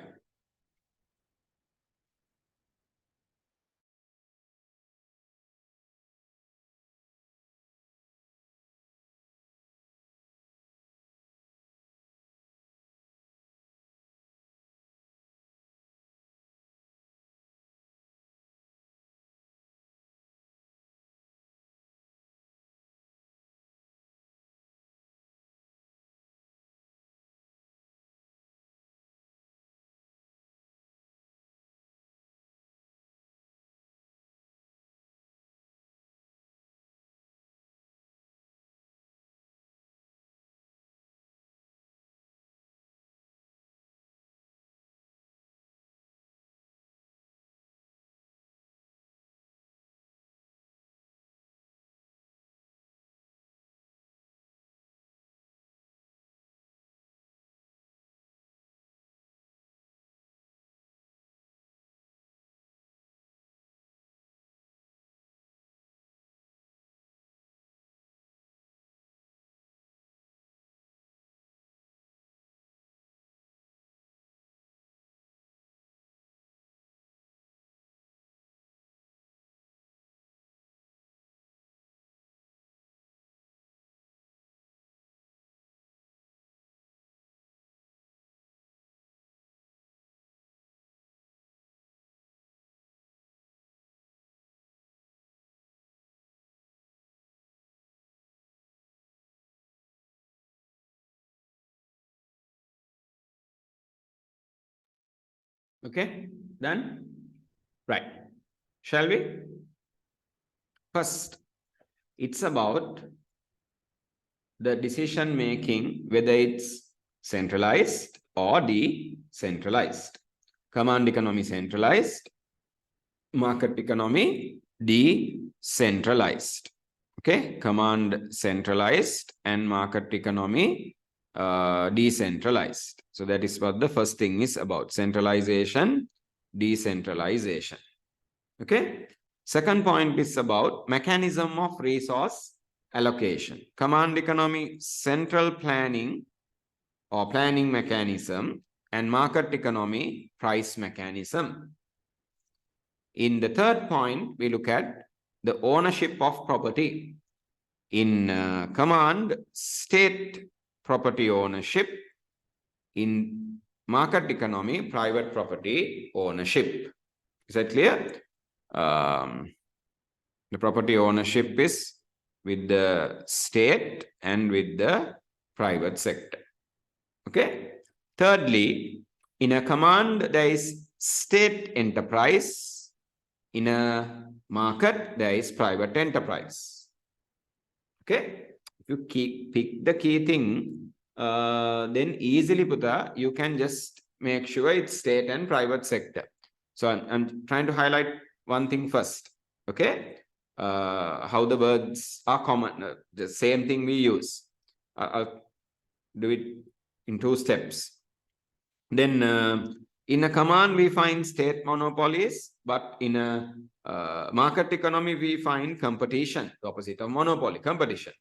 Okay? Done? Right. Shall we? First, it's about the decision making, whether it's centralized or decentralized. Command economy centralized, market economy decentralized. Okay, command centralized and market economy decentralized. So that is what the first thing is about: centralization, decentralization. Okay. Second point is about mechanism of resource allocation. Command economy, central planning or planning mechanism, and market economy, price mechanism. In the third point, we look at the ownership of property. In command, state property ownership. In market economy, private property ownership. Is that clear? The property ownership is with the state and with the private sector. Okay. Thirdly, in a command, there is state enterprise. In a market, there is private enterprise. Okay. If you pick the key thing, then easily, Puta, you can just make sure it's state and private sector. So I'm trying to highlight one thing first. Okay. How the words are common, the same thing we use. I'll do it in 2 steps. Then in a command, we find state monopolies, but in a market economy, we find competition, the opposite of monopoly, competition.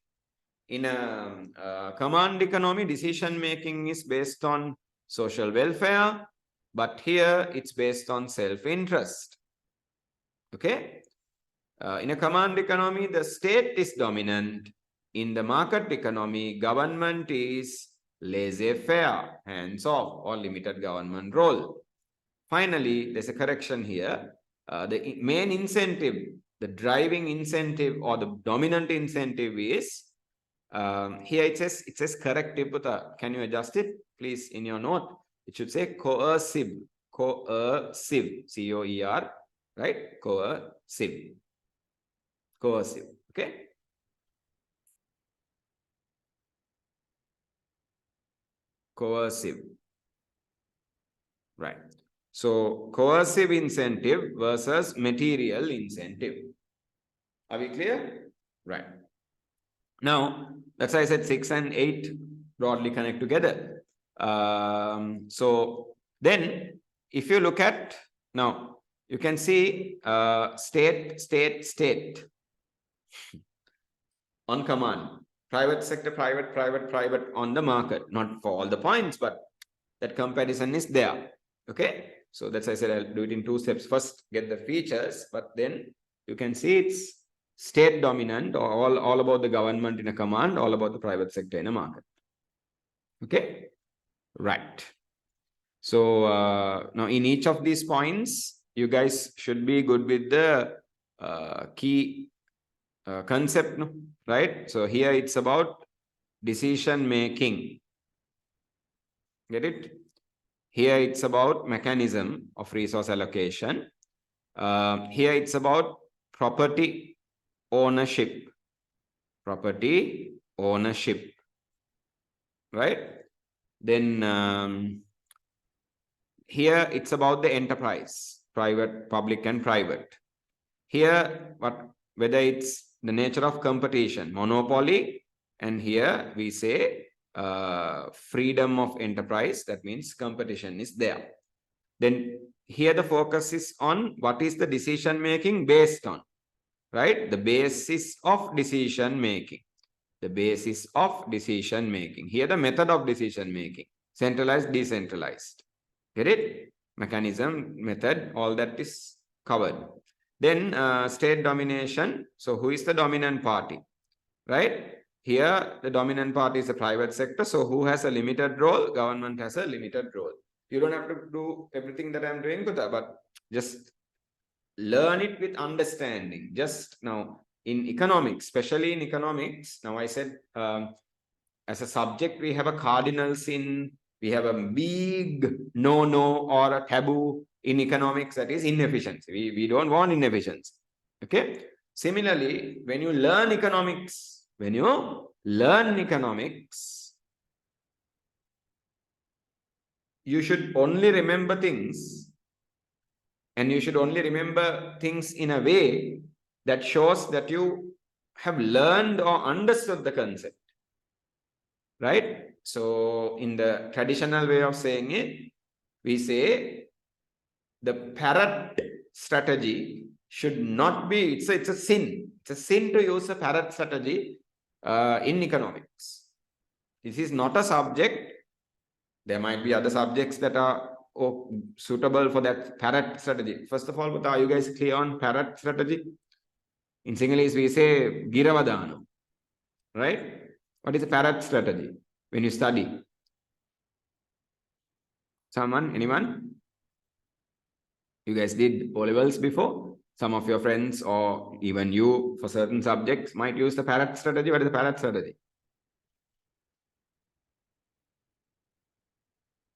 In a command economy, decision making is based on social welfare, but here it's based on self-interest. Okay. In a command economy, the state is dominant. In the market economy, government is laissez-faire, hands-off, or limited government role. Finally, there's a correction here. The main incentive, the driving incentive or the dominant incentive is, here it says corrective. Can you adjust it, please, in your note? It should say coercive, C-O-E-R, right? Coercive. Okay. Coercive. Right. So coercive incentive versus material incentive. Are we clear? Right. Now, that's why I said 6 and 8 broadly connect together. So then if you look at, now you can see state on command, private sector, private on the market, not for all the points, but that comparison is there. Okay. So that's why I said I'll do it in 2 steps. First, get the features, but then you can see it's state dominant, or all about the government in a command, all about the private sector in a market. Okay. Right. So now in each of these points, you guys should be good with the key concept, no? Right? So here it's about decision making. Get it? Here it's about mechanism of resource allocation. Here it's about property ownership. Property ownership. Right? Then here it's about the enterprise, private, public, and private. Here, whether it's the nature of competition, monopoly, and here we say freedom of enterprise. That means competition is there. Then here the focus is on what is the decision making based on, right? The basis of decision making. The basis of decision making. Here the method of decision making. Centralized, decentralized. Get it? Mechanism, method, all that is covered. Then state domination. So who is the dominant party? Right? Here the dominant party is the private sector. So who has a limited role? Government has a limited role. You don't have to do everything that I'm doing, but just learn it with understanding. Just now in economics, especially in economics, now I said as a subject we have a cardinal sin, we have a big no or a taboo in economics, that is inefficiency. We don't want inefficiency. Okay. Similarly, when you learn economics, you should only remember things, and you should only remember things in a way that shows that you have learned or understood the concept. Right? So in the traditional way of saying it, we say the Parrot strategy should not be, it's a sin. It's a sin to use a Parrot strategy in economics. This is not a subject. There might be other subjects that are suitable for that Parrot strategy. First of all, are you guys clear on Parrot strategy? In Sinhalese, we say Giravadano. Right? What is a Parrot strategy when you study? Someone? Anyone? You guys did O-levels before? Some of your friends or even you for certain subjects might use the Parrot strategy. What is the Parrot strategy?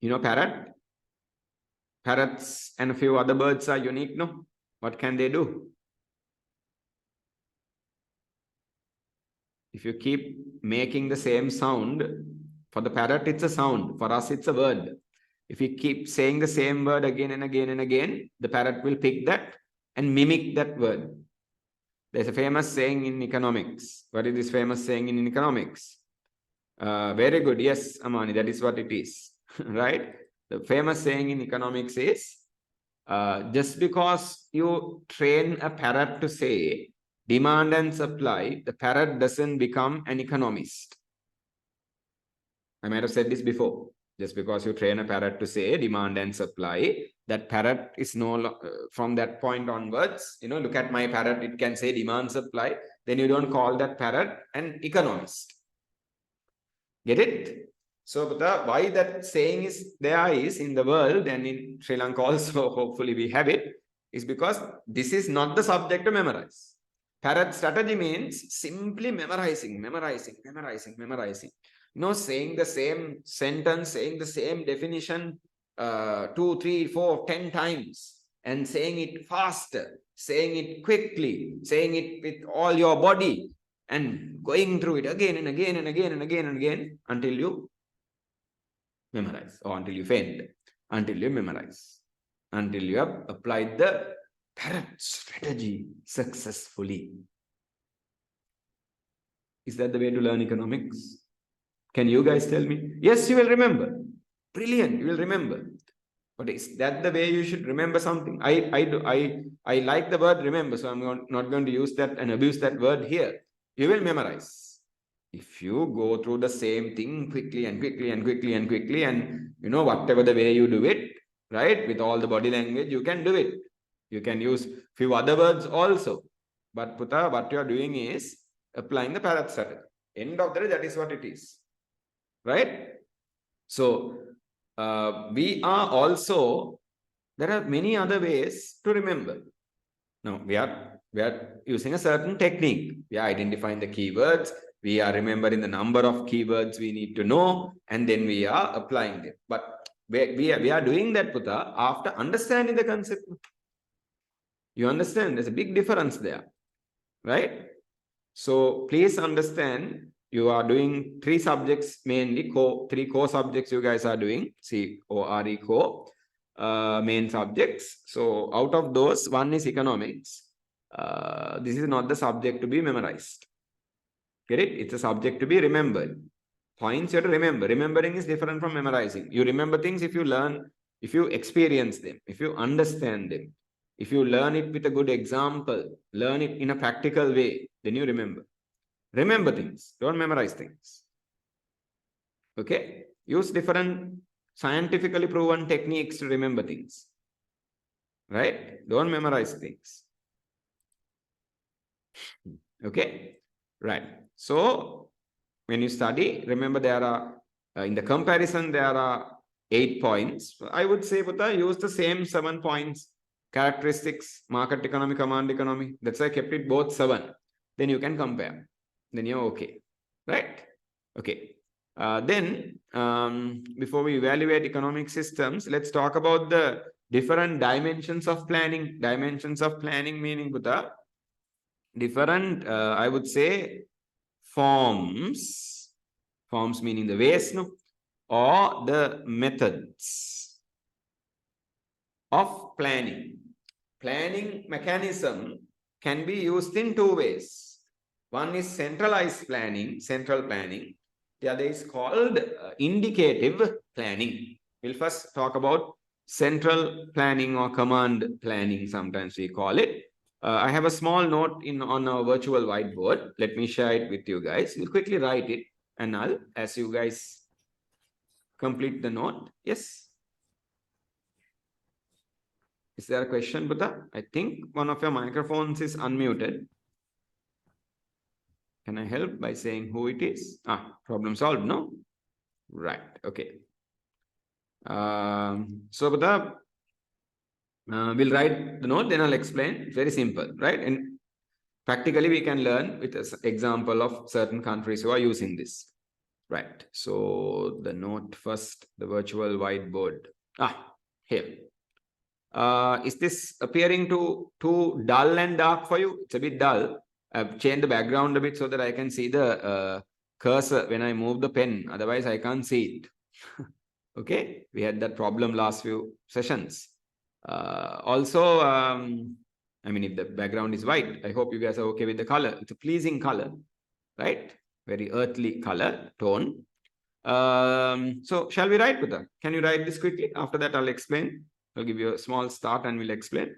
You know parrot? Parrots and a few other birds are unique, no? What can they do? If you keep making the same sound, for the parrot it's a sound, for us it's a word. If you keep saying the same word again and again and again, the parrot will pick that and mimic that word. There's a famous saying in economics. What is this famous saying in economics? Very good. Yes, Amani, that is what it is. Right? The famous saying in economics is, just because you train a parrot to say demand and supply, the parrot doesn't become an economist. I might have said this before. Just because you train a parrot to say demand and supply, that parrot is from that point onwards, look at my parrot, it can say demand, supply. Then you don't call that parrot an economist. Get it? So why that saying is there is in the world, and in Sri Lanka also, hopefully we have it, is because this is not the subject to memorize. Parrot strategy means simply memorizing. Saying the same sentence, saying the same definition 2, 3, 4, 10 times, and saying it faster, saying it quickly, saying it with all your body, and going through it again and again and again and again and again until you memorize, or until you faint, until you memorize. until you have applied the Parrot strategy successfully. Is that the way to learn economics? Can you guys tell me? Yes, you will remember. Brilliant, you will remember. But is that the way you should remember something? I like the word remember, so I'm not going to use that and abuse that word here. You will memorize. If you go through the same thing quickly and quickly and quickly and quickly, and whatever the way you do it, right, with all the body language, you can do it. You can use few other words also. But Puta, what you are doing is applying the Parrot strategy. End of the day, that is what it is. Right? So we are also, there are many other ways to remember. Now we are using a certain technique. We are identifying the keywords. We are remembering the number of keywords we need to know, and then we are applying them. But we are doing that, Puta, after understanding the concept. You understand? There's a big difference there, right? So please understand, you are doing three subjects mainly, three core subjects you guys are doing, CORE core, main subjects. So out of those, one is economics. This is not the subject to be memorized. Get it? It's a subject to be remembered. Points you have to remember. Remembering is different from memorizing. You remember things if you learn, if you experience them, if you understand them. If you learn it with a good example, learn it in a practical way, then you remember. Remember things, don't memorize things. Okay? Use different scientifically proven techniques to remember things. Right? Don't memorize things. Okay? Right. So, when you study, remember there are, in the comparison, there are 8 points. I would say, Puta, use the same 7 points. Characteristics, market economy, command economy. That's why I kept it both 7. Then you can compare. Then you're okay. Right? Okay. Then, before we evaluate economic systems, let's talk about the different dimensions of planning. Dimensions of planning meaning, Puta, different, I would say, forms meaning the ways, no, or the methods of planning. Planning mechanism can be used in 2 ways. One is centralized planning, central planning. The other is called indicative planning. We'll first talk about central planning or command planning, sometimes we call it. I have a small note on our virtual whiteboard. Let me share it with you guys. We'll quickly write it, and as you guys complete the note. Yes. Is there a question, Buddha? I think one of your microphones is unmuted. Can I help by saying who it is? Problem solved, no? Right, okay. So, Buddha, we'll write the note, then I'll explain. It's very simple, right? And practically, we can learn with an example of certain countries who are using this. Right. So, the note first, the virtual whiteboard. Here. Is this appearing too dull and dark for you? It's a bit dull. I've changed the background a bit so that I can see the cursor when I move the pen. Otherwise, I can't see it. Okay, we had that problem last few sessions. Also, I mean, if the background is white, I hope you guys are okay with the color. It's a pleasing color, right? Very earthly color tone. So shall we write, Buddha? Can you write this quickly? After that, I'll explain. I'll give you a small start and we'll explain.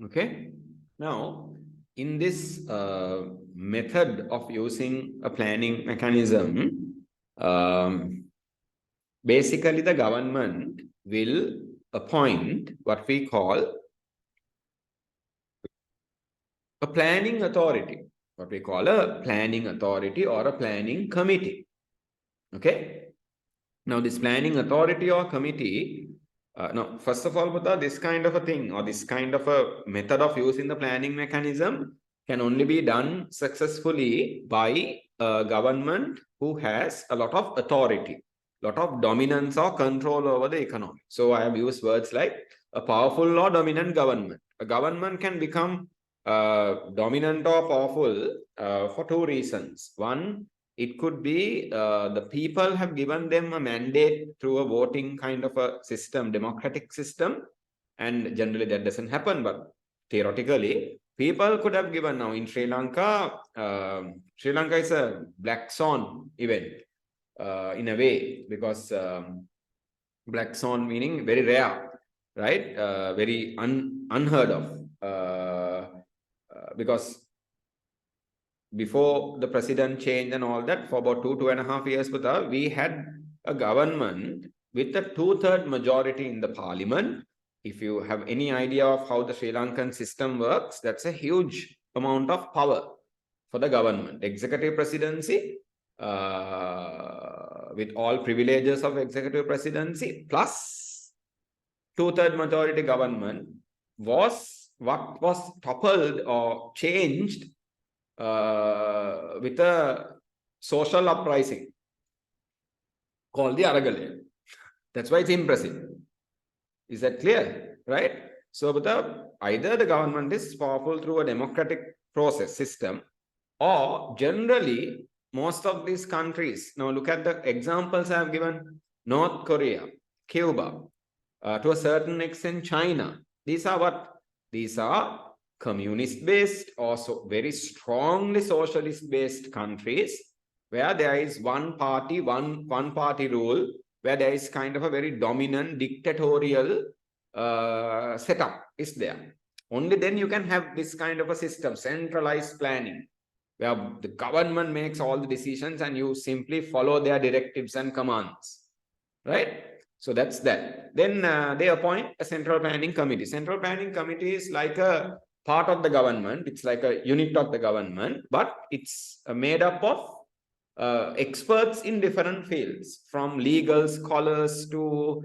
Okay. Now, in this method of using a planning mechanism, basically the government will appoint what we call a planning authority, what we call a planning authority or a planning committee. Okay. Now, this planning authority or committee, now, first of all, Buddha, this kind of a thing or this kind of a method of using the planning mechanism can only be done successfully by a government who has a lot of authority, lot of dominance or control over the economy. So I have used words like a powerful or dominant government. A government can become dominant or powerful for two reasons. One, it could be the people have given them a mandate through a voting kind of a system, democratic system. And generally that doesn't happen, but theoretically, people could have given now in Sri Lanka. Sri Lanka is a black swan event in a way, because black swan meaning very rare, right? Very unheard of. Because before the president change and all that, for about 2.5 years, we had a government with a 2/3 majority in the parliament. If you have any idea of how the Sri Lankan system works, that's a huge amount of power for the government. Executive presidency, with all privileges of executive presidency, plus 2/3 majority government was what was toppled or changed with a social uprising called the Aragale. That's why it's impressive. Is that clear? Right? So, either the government is powerful through a democratic process system, or generally, most of these countries, now look at the examples I have given: North Korea, Cuba, to a certain extent, China. These are what? These are communist-based or so very strongly socialist-based countries where there is one party rule, where there is kind of a very dominant dictatorial setup is there. Only then you can have this kind of a system, centralized planning, where the government makes all the decisions and you simply follow their directives and commands, right? So that's that. Then they appoint a central planning committee. Central planning committee is like a part of the government. It's like a unit of the government, but it's made up of experts in different fields, from legal scholars to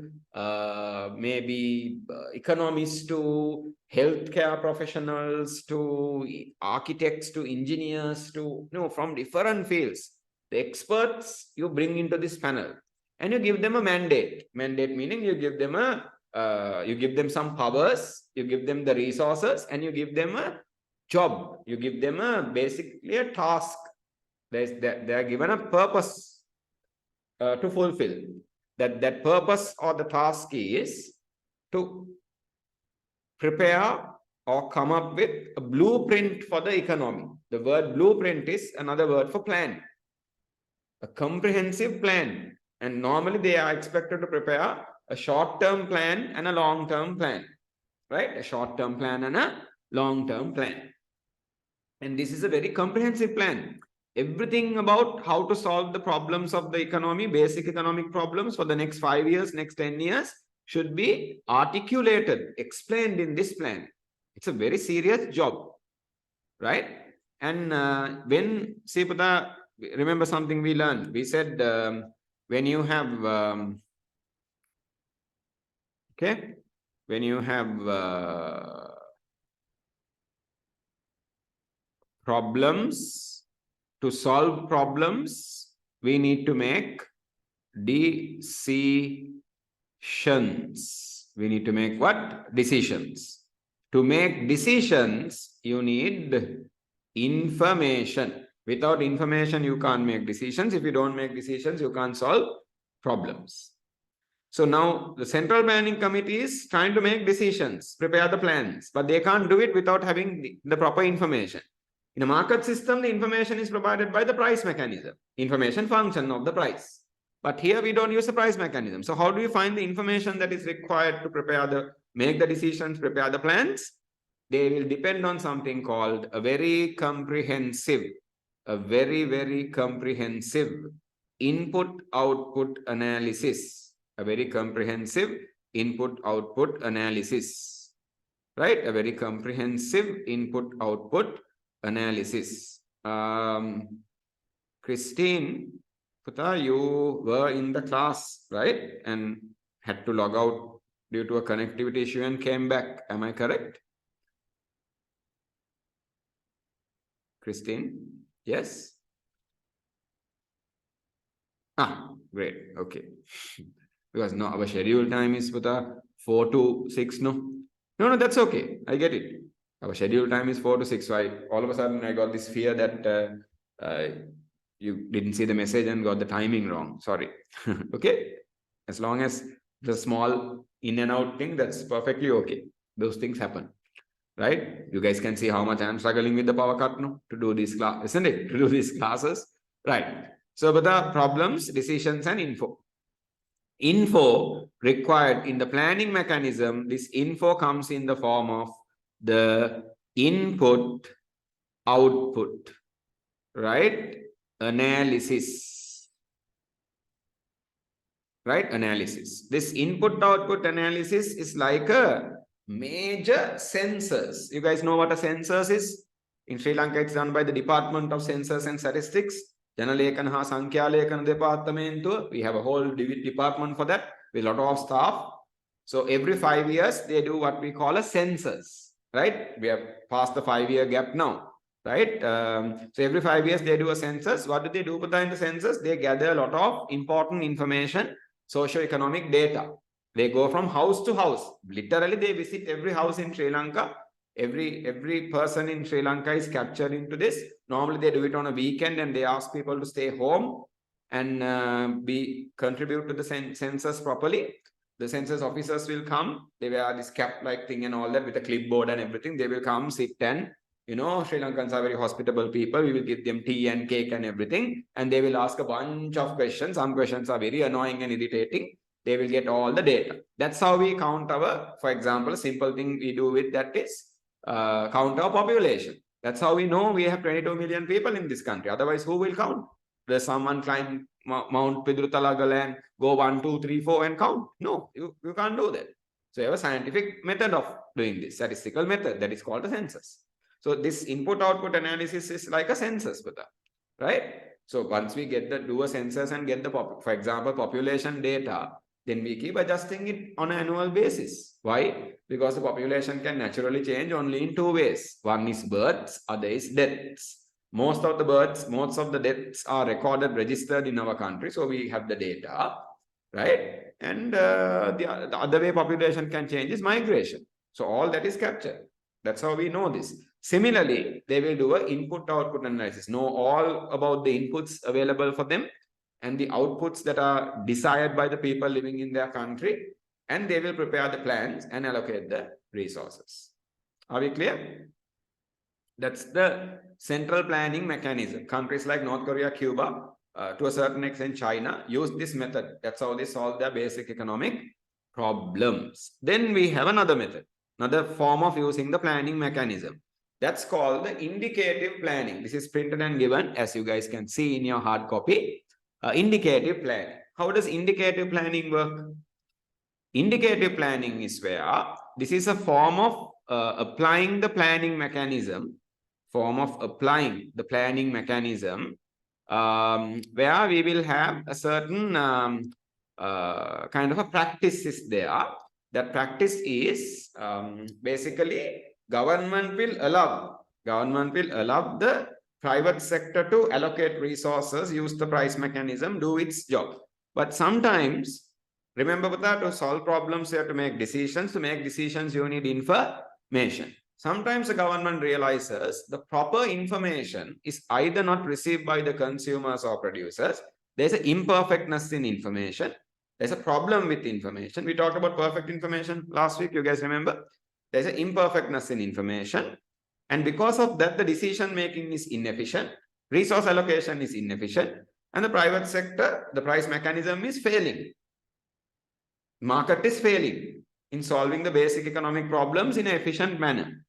maybe economists to healthcare professionals to architects to engineers to, from different fields. The experts you bring into this panel and you give them a mandate. Mandate meaning you give them some powers, you give them the resources, and you give them a job. You give them basically a task. They are given a purpose to fulfill. That purpose or the task is to prepare or come up with a blueprint for the economy. The word blueprint is another word for plan. A comprehensive plan. And normally they are expected to prepare a short-term plan and a long-term plan, right? A short-term plan and a long-term plan. And this is a very comprehensive plan. Everything about how to solve the problems of the economy, basic economic problems for the next 5 years, next 10 years, should be articulated, explained in this plan. It's a very serious job, right? And when Sipata, remember something we learned. We said when you have when you have problems, to solve problems, we need to make decisions. We need to make what? Decisions. To make decisions, you need information. Without information, you can't make decisions. If you don't make decisions, you can't solve problems. So now the Central Planning Committee is trying to make decisions, prepare the plans, but they can't do it without having the proper information. In a market system, the information is provided by the price mechanism, information function of the price. But here we don't use a price mechanism. So how do you find the information that is required to make the decisions, prepare the plans? they will depend on something called a very comprehensive input-output analysis. A very comprehensive input-output analysis. Right? A very comprehensive input-output analysis. Christine, Puta, you were in the class, right? And had to log out due to a connectivity issue and came back. Am I correct? Christine? Yes? Ah, great. Okay. Because no, our schedule time is 4 to 6, no? No, that's okay. I get it. Our schedule time is 4 to 6. So all of a sudden I got this fear that you didn't see the message and got the timing wrong. Sorry. Okay. As long as the small in and out thing, that's perfectly okay. Those things happen. Right? You guys can see how much I'm struggling with the power cut now to do this class, isn't it? To do these classes. Right. So, but the problems, decisions, and info. Info required in the planning mechanism, this info comes in the form of the input, output, right? Analysis. Right? Analysis. This input-output analysis is like a major census. You guys know what a census is? In Sri Lanka, it's done by the Department of Census and Statistics. Janalekana ha Sankhya-lekana departamentu. We have a whole department for that with a lot of staff. So every 5 years, they do what we call a census, right? We have passed the 5-year gap now, right? So every 5 years, they do a census. What do they do in the census? They gather a lot of important information, socio-economic data. They go from house to house. Literally, they visit every house in Sri Lanka. Every person in Sri Lanka is captured into this. Normally, they do it on a weekend and they ask people to stay home and contribute to the census properly. The census officers will come. They wear this cap-like thing and all that with a clipboard and everything. They will come, sit and, Sri Lankans are very hospitable people. We will give them tea and cake and everything. And they will ask a bunch of questions. Some questions are very annoying and irritating. They will get all the data. That's how we count for example, a simple thing we do with that is count our population. That's how we know we have 22 million people in this country. Otherwise, who will count? Does someone climb Mount Pidrutalagal and go 1, 2, 3, 4 and count? No, you can't do that. So you have a scientific method of doing this, statistical method that is called a census. So this input-output analysis is like a census, right? So once we do a census and get for example, population data, then we keep adjusting it on an annual basis. Why? Because the population can naturally change only in 2 ways. One is births, other is deaths. Most of the births, most of the deaths are recorded, registered in our country. So we have the data, right? And the other way population can change is migration. So all that is captured. That's how we know this. Similarly, they will do an input-output analysis, know all about the inputs available for them and the outputs that are desired by the people living in their country, and they will prepare the plans and allocate the resources. Are we clear? That's the central planning mechanism. Countries like North Korea, Cuba, to a certain extent China, use this method. That's how they solve their basic economic problems. Then we have another method, another form of using the planning mechanism. That's called the indicative planning. This is printed and given, as you guys can see in your hard copy. Indicative planning. How does indicative planning work? Indicative planning is where this is a form of applying the planning mechanism, where we will have a certain kind of a practice is there. That practice is basically government will allow the private sector to allocate resources, use the price mechanism, do its job. But sometimes, remember, to solve problems, you have to make decisions. To make decisions, you need information. Sometimes the government realizes the proper information is either not received by the consumers or producers. There's an imperfectness in information. There's a problem with information. We talked about perfect information last week. You guys remember? There's an imperfectness in information. And because of that, the decision making is inefficient. Resource allocation is inefficient. And the private sector, the price mechanism is failing. Market is failing in solving the basic economic problems in an efficient manner.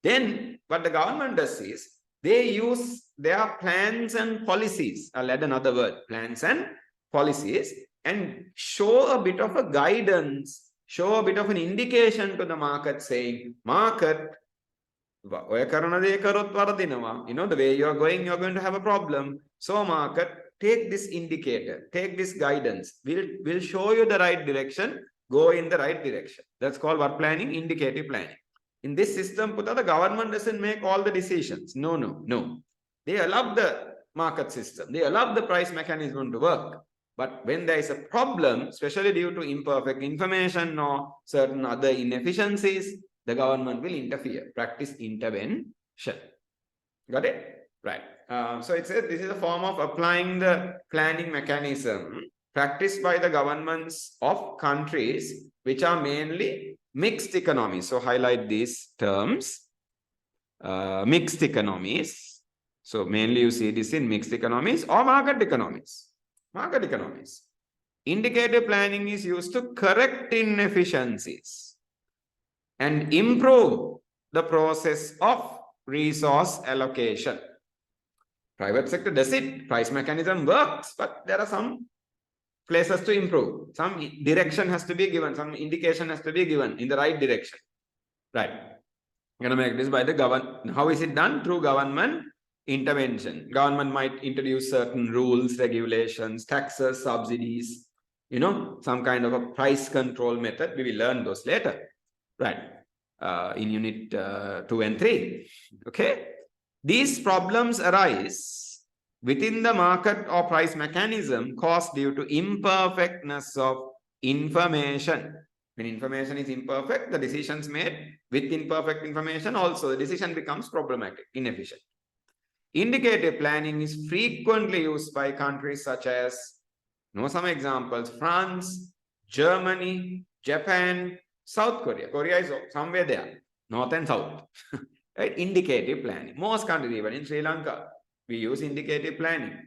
Then what the government does is they use their plans and policies. I'll add another word, plans and policies, and show a bit of a guidance, show a bit of an indication to the market saying, market, you know, the way you're going to have a problem. So market, take this indicator, take this guidance. We'll show you the right direction, go in the right direction. That's called what planning? Indicative planning. In this system, the government doesn't make all the decisions. No. They allow the market system. They allow the price mechanism to work. But when there is a problem, especially due to imperfect information or certain other inefficiencies, the government will interfere, practice intervention. Got it? Right. So it says this is a form of applying the planning mechanism practiced by the governments of countries which are mainly mixed economies. So highlight these terms. Mixed economies. So mainly you see this in mixed economies or market economies. Market economies. Indicative planning is used to correct inefficiencies and improve the process of resource allocation. Private sector does it. Price mechanism works, but there are some places to improve. Some direction has to be given. Some indication has to be given in the right direction. Right. I'm going to make this by the government. How is it done? Through government intervention. Government might introduce certain rules, regulations, taxes, subsidies, you know, some kind of a price control method. We will learn those later. Right. In unit 2 and 3. Okay. These problems arise within the market or price mechanism caused due to imperfectness of information. When information is imperfect, the decisions made with imperfect information also, the decision becomes problematic, inefficient. Indicative planning is frequently used by countries such as, you know, some examples, France, Germany, Japan, South Korea. Korea is somewhere there, North and South. Right? Indicative planning. Most countries, even in Sri Lanka, we use indicative planning.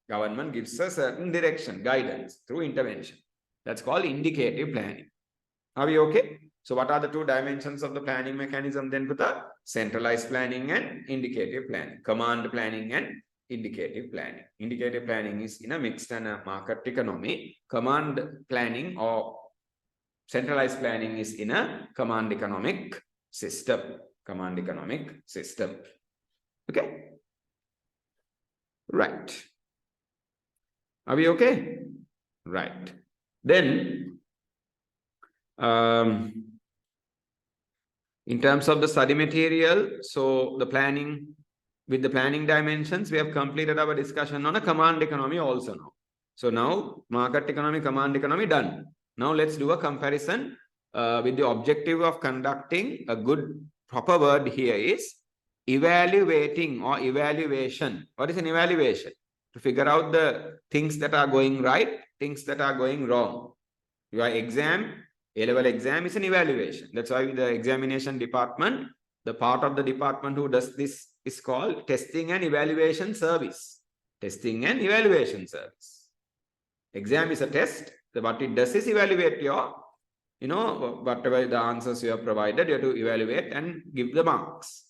Government gives a certain direction, guidance through intervention. That's called indicative planning. Are we okay? So what are the two dimensions of the planning mechanism then, Putha? Centralized planning and indicative planning. Command planning and indicative planning. Indicative planning is in a mixed and a market economy. Command planning or centralized planning is in a command economic system. Command economic system. Okay? Right. Are we okay? Right. Then, in terms of the study material, so the planning, with the planning dimensions, we have completed our discussion on a command economy also now. So now, market economy, command economy done. Now let's do a comparison with the objective of conducting a good, proper word here is evaluating or evaluation. What is an evaluation? To figure out the things that are going right, things that are going wrong. Your exam, A-level exam is an evaluation. That's why the examination department, the part of the department who does this is called testing and evaluation service. Testing and evaluation service. Exam is a test. So what it does is evaluate your, you know, whatever the answers you have provided, you have to evaluate and give the marks.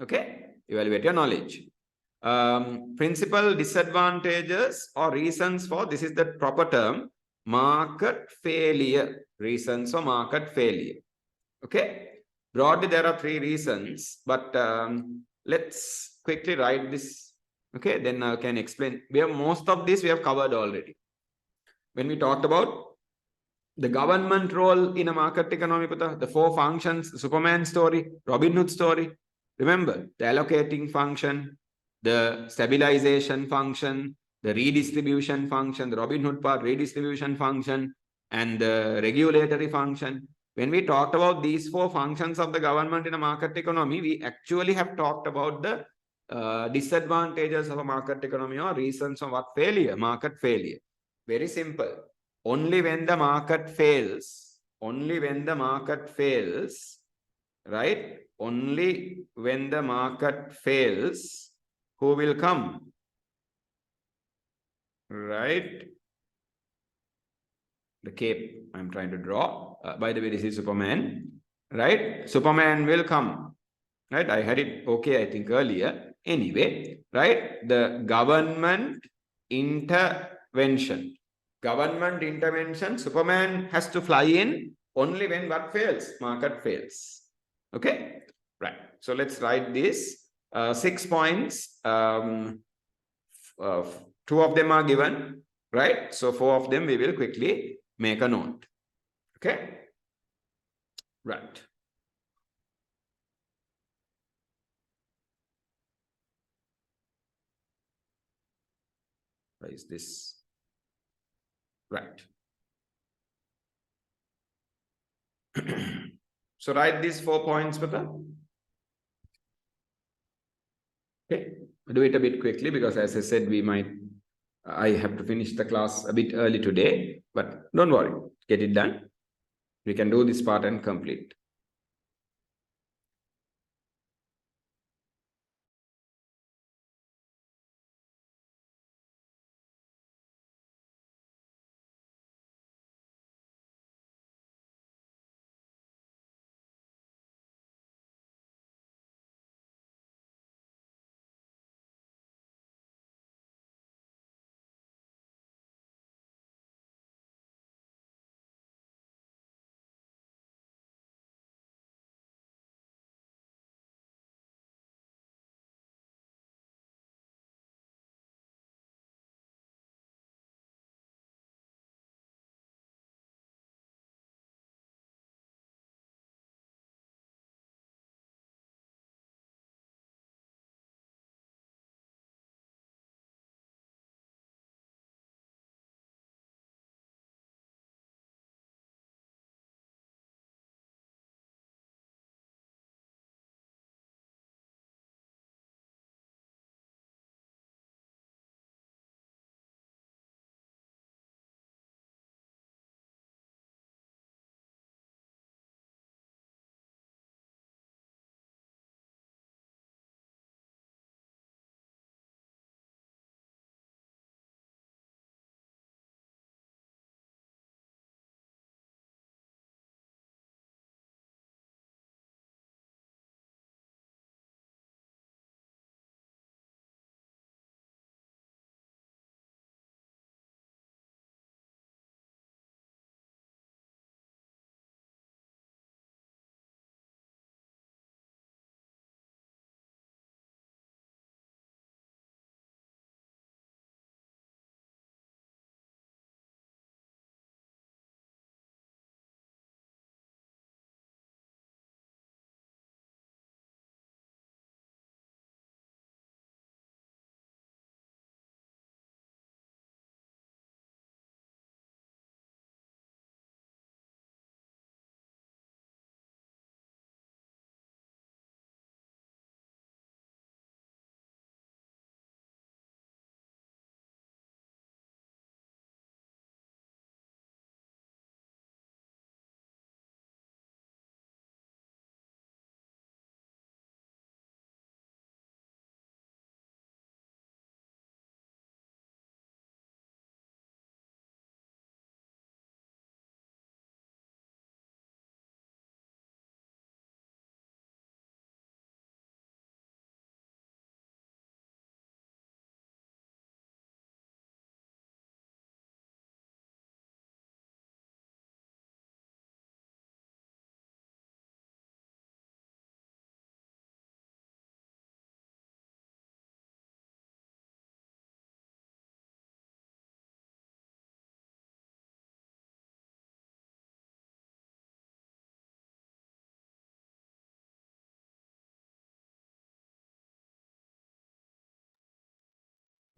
Okay? Evaluate your knowledge. Principal disadvantages or reasons for, this is the proper term, market failure. Reasons for market failure. Okay? Broadly, there are 3 reasons, but let's quickly write this. Okay? Then I can explain. We have most of this we have covered already. When we talked about the government role in a market economy, the 4 functions, Superman story, Robin Hood story. Remember, the allocating function, the stabilization function, the redistribution function, the Robin Hood part, redistribution function, and the regulatory function. When we talked about these 4 functions of the government in a market economy, we actually have talked about the disadvantages of a market economy or reasons of what failure, market failure. Very simple. Only when the market fails, right? Only when the market fails, who will come? Right? The cape I'm trying to draw. By the way, this is Superman. Right? Superman will come. right? I had it okay, I think, earlier. Anyway, right? The government intervention. Government intervention, Superman has to fly in only when what fails? Market fails. Okay? Right. So let's write this. 6 points. 2 of them are given, right? So 4 of them we will quickly make a note. Okay? Right. Why is this? Right. So write these 4 points, Pata. Okay. Do it a bit quickly because, as I said, I have to finish the class a bit early today, but don't worry, get it done. We can do this part and complete.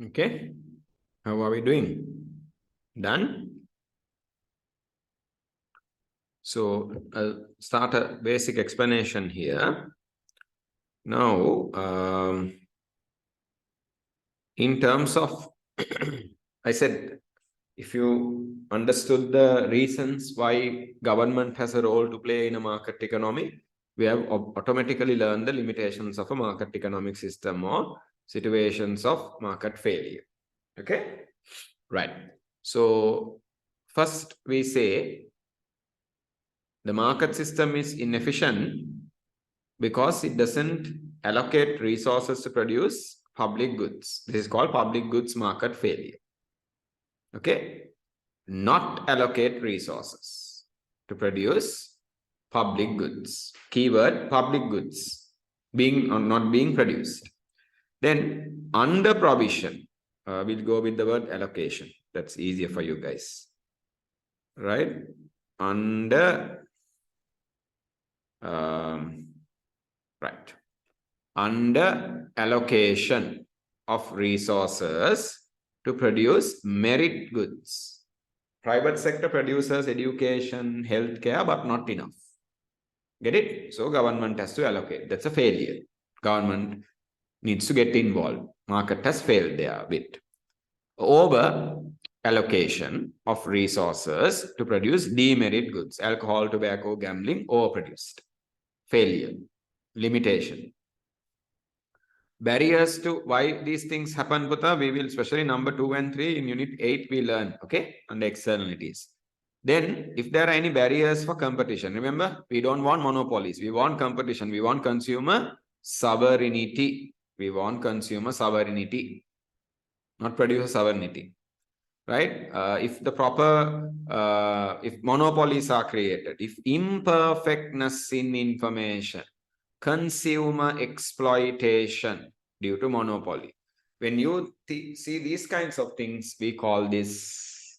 Okay. How are we doing? Done? So I'll start a basic explanation here. Now, in terms of, I said, if you understood the reasons why government has a role to play in a market economy, we have automatically learned the limitations of a market economic system or situations of market failure. Okay? Right. So first we say the market system is inefficient because it doesn't allocate resources to produce public goods. This is called public goods market failure. Okay? Not allocate resources to produce public goods. Keyword, public goods being or not being produced. Then under provision, we'll go with the word allocation. That's easier for you guys. Right? Under under allocation of resources to produce merit goods. Private sector produces education, healthcare, but not enough. Get it? So government has to allocate. That's a failure. Government needs to get involved. Market has failed there a bit. Over allocation of resources to produce demerit goods. Alcohol, tobacco, gambling, overproduced. Failure. Limitation. Barriers to why these things happen, Putta, we will, especially number 2 and 3 in unit 8, we learn, okay, under externalities. Then, if there are any barriers for competition, remember, we don't want monopolies. We want competition. We want consumer sovereignty. We want consumer sovereignty, not producer sovereignty, right? If the proper, if monopolies are created, if imperfectness in information, consumer exploitation due to monopoly. When you see these kinds of things, we call this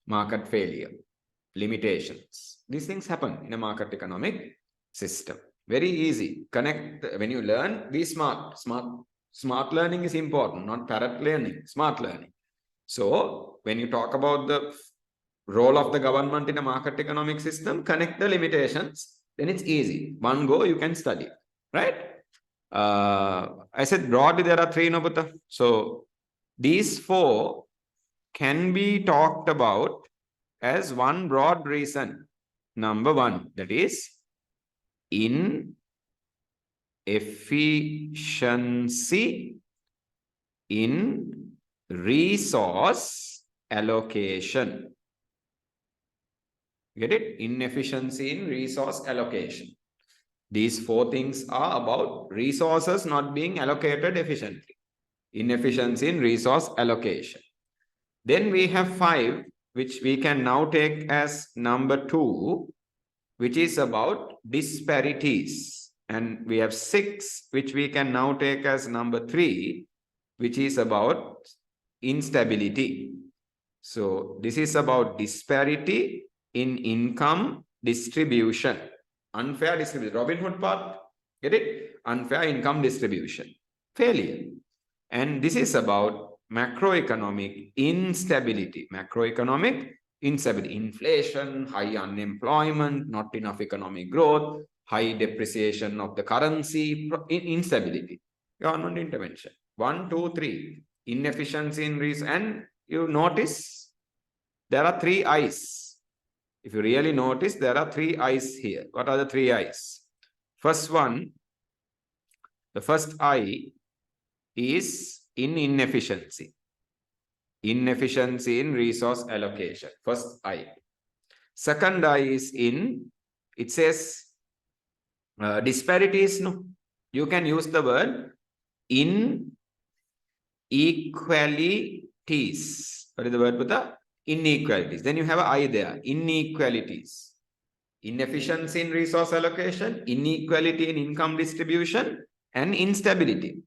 market failure, limitations. These things happen in a market economic system. Very easy. Connect. When you learn, be smart. Smart learning is important, not parrot learning, smart learning. So when you talk about the role of the government in a market economic system, connect the limitations, then it's easy. One go, you can study. Right? I said broadly there are 3, Nobutta. So these 4 can be talked about as one broad reason. Number 1, that is inefficiency in resource allocation. Get it? Inefficiency in resource allocation. These 4 things are about resources not being allocated efficiently. Inefficiency in resource allocation. Then we have 5, which we can now take as number 2, which is about disparities. And we have 6, which we can now take as number 3, which is about instability. So this is about disparity in income distribution. Unfair distribution. Robin Hood part. Get it? Unfair income distribution. Failure. And this is about macroeconomic instability. Macroeconomic instability. Inflation, high unemployment, not enough economic growth, high depreciation of the currency, instability. Government intervention. 1, 2, 3. Inefficiency in reason. And you notice there are 3 I's. If you really notice, there are 3 I's here. What are the 3 I's? First one, the first I is in inefficiency. Inefficiency in resource allocation. First I. Second I is in, it says disparities. No, you can use the word inequalities. What is the word, Putta? Inequalities. Then you have an I there. Inequalities. Inefficiency in resource allocation, inequality in income distribution, and instability.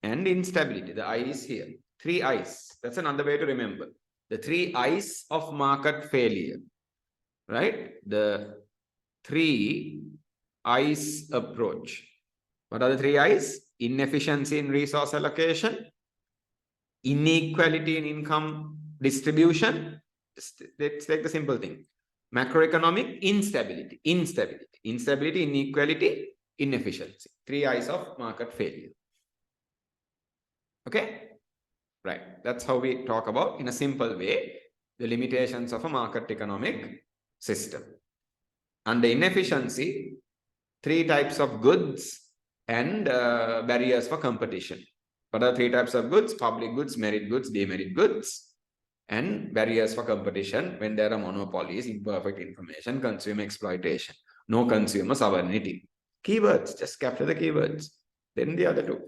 And instability. The I is here. 3 I's. That's another way to remember. The 3 I's of market failure. Right? The 3 I's approach. What are the 3 I's? Inefficiency in resource allocation, inequality in income distribution. Let's take the simple thing. Macroeconomic instability. Instability, inequality, inefficiency. 3 I's of market failure. Okay? Right. That's how we talk about, in a simple way, the limitations of a market economic system. Under inefficiency, 3 types of goods and barriers for competition. What are 3 types of goods? Public goods, merit goods, demerit goods. And barriers for competition when there are monopolies, imperfect information, consumer exploitation, no consumer sovereignty. Keywords, just capture the keywords. Then the other two.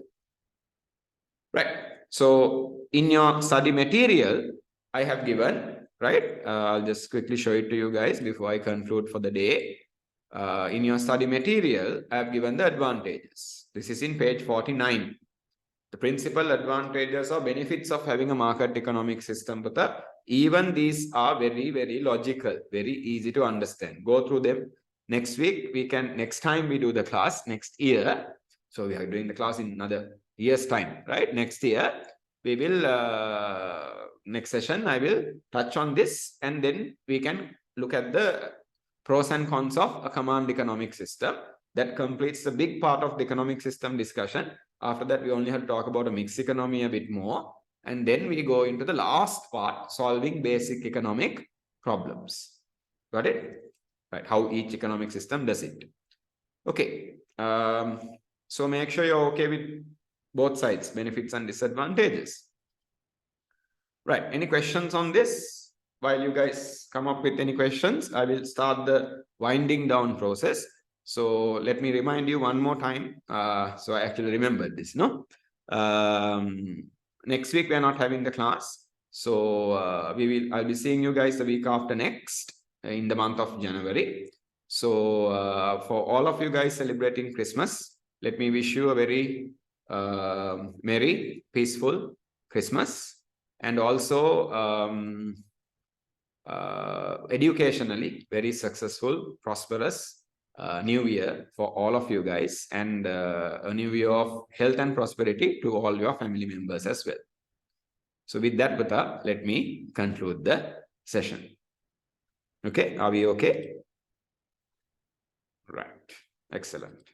Right. So in your study material, I have given, right? I'll just quickly show it to you guys before I conclude for the day. In your study material, I have given the advantages. This is in page 49. The principal advantages or benefits of having a market economic system. But even these are very, very logical, very easy to understand. Go through them. Next week, next time we do the class, next year. So we are doing the class in another year's time, right? Next year, we will, next session, I will touch on this, and then we can look at the pros and cons of a command economic system. That completes the big part of the economic system discussion. After that, we only have to talk about a mixed economy a bit more. And then we go into the last part, solving basic economic problems. Got it? Right, how each economic system does it. Okay. So make sure you're okay with both sides, benefits and disadvantages. Right. Any questions on this? While you guys come up with any questions, I will start the winding down process. So let me remind you one more time. So I actually remembered this, no? Next week, we are not having the class. So I'll be seeing you guys the week after next in the month of January. So for all of you guys celebrating Christmas, let me wish you a very merry, peaceful Christmas. And also educationally very successful, prosperous new year for all of you guys, and a new year of health and prosperity to all your family members as well. So with that, Bata, let me conclude the session. Okay, are we okay? Right, excellent.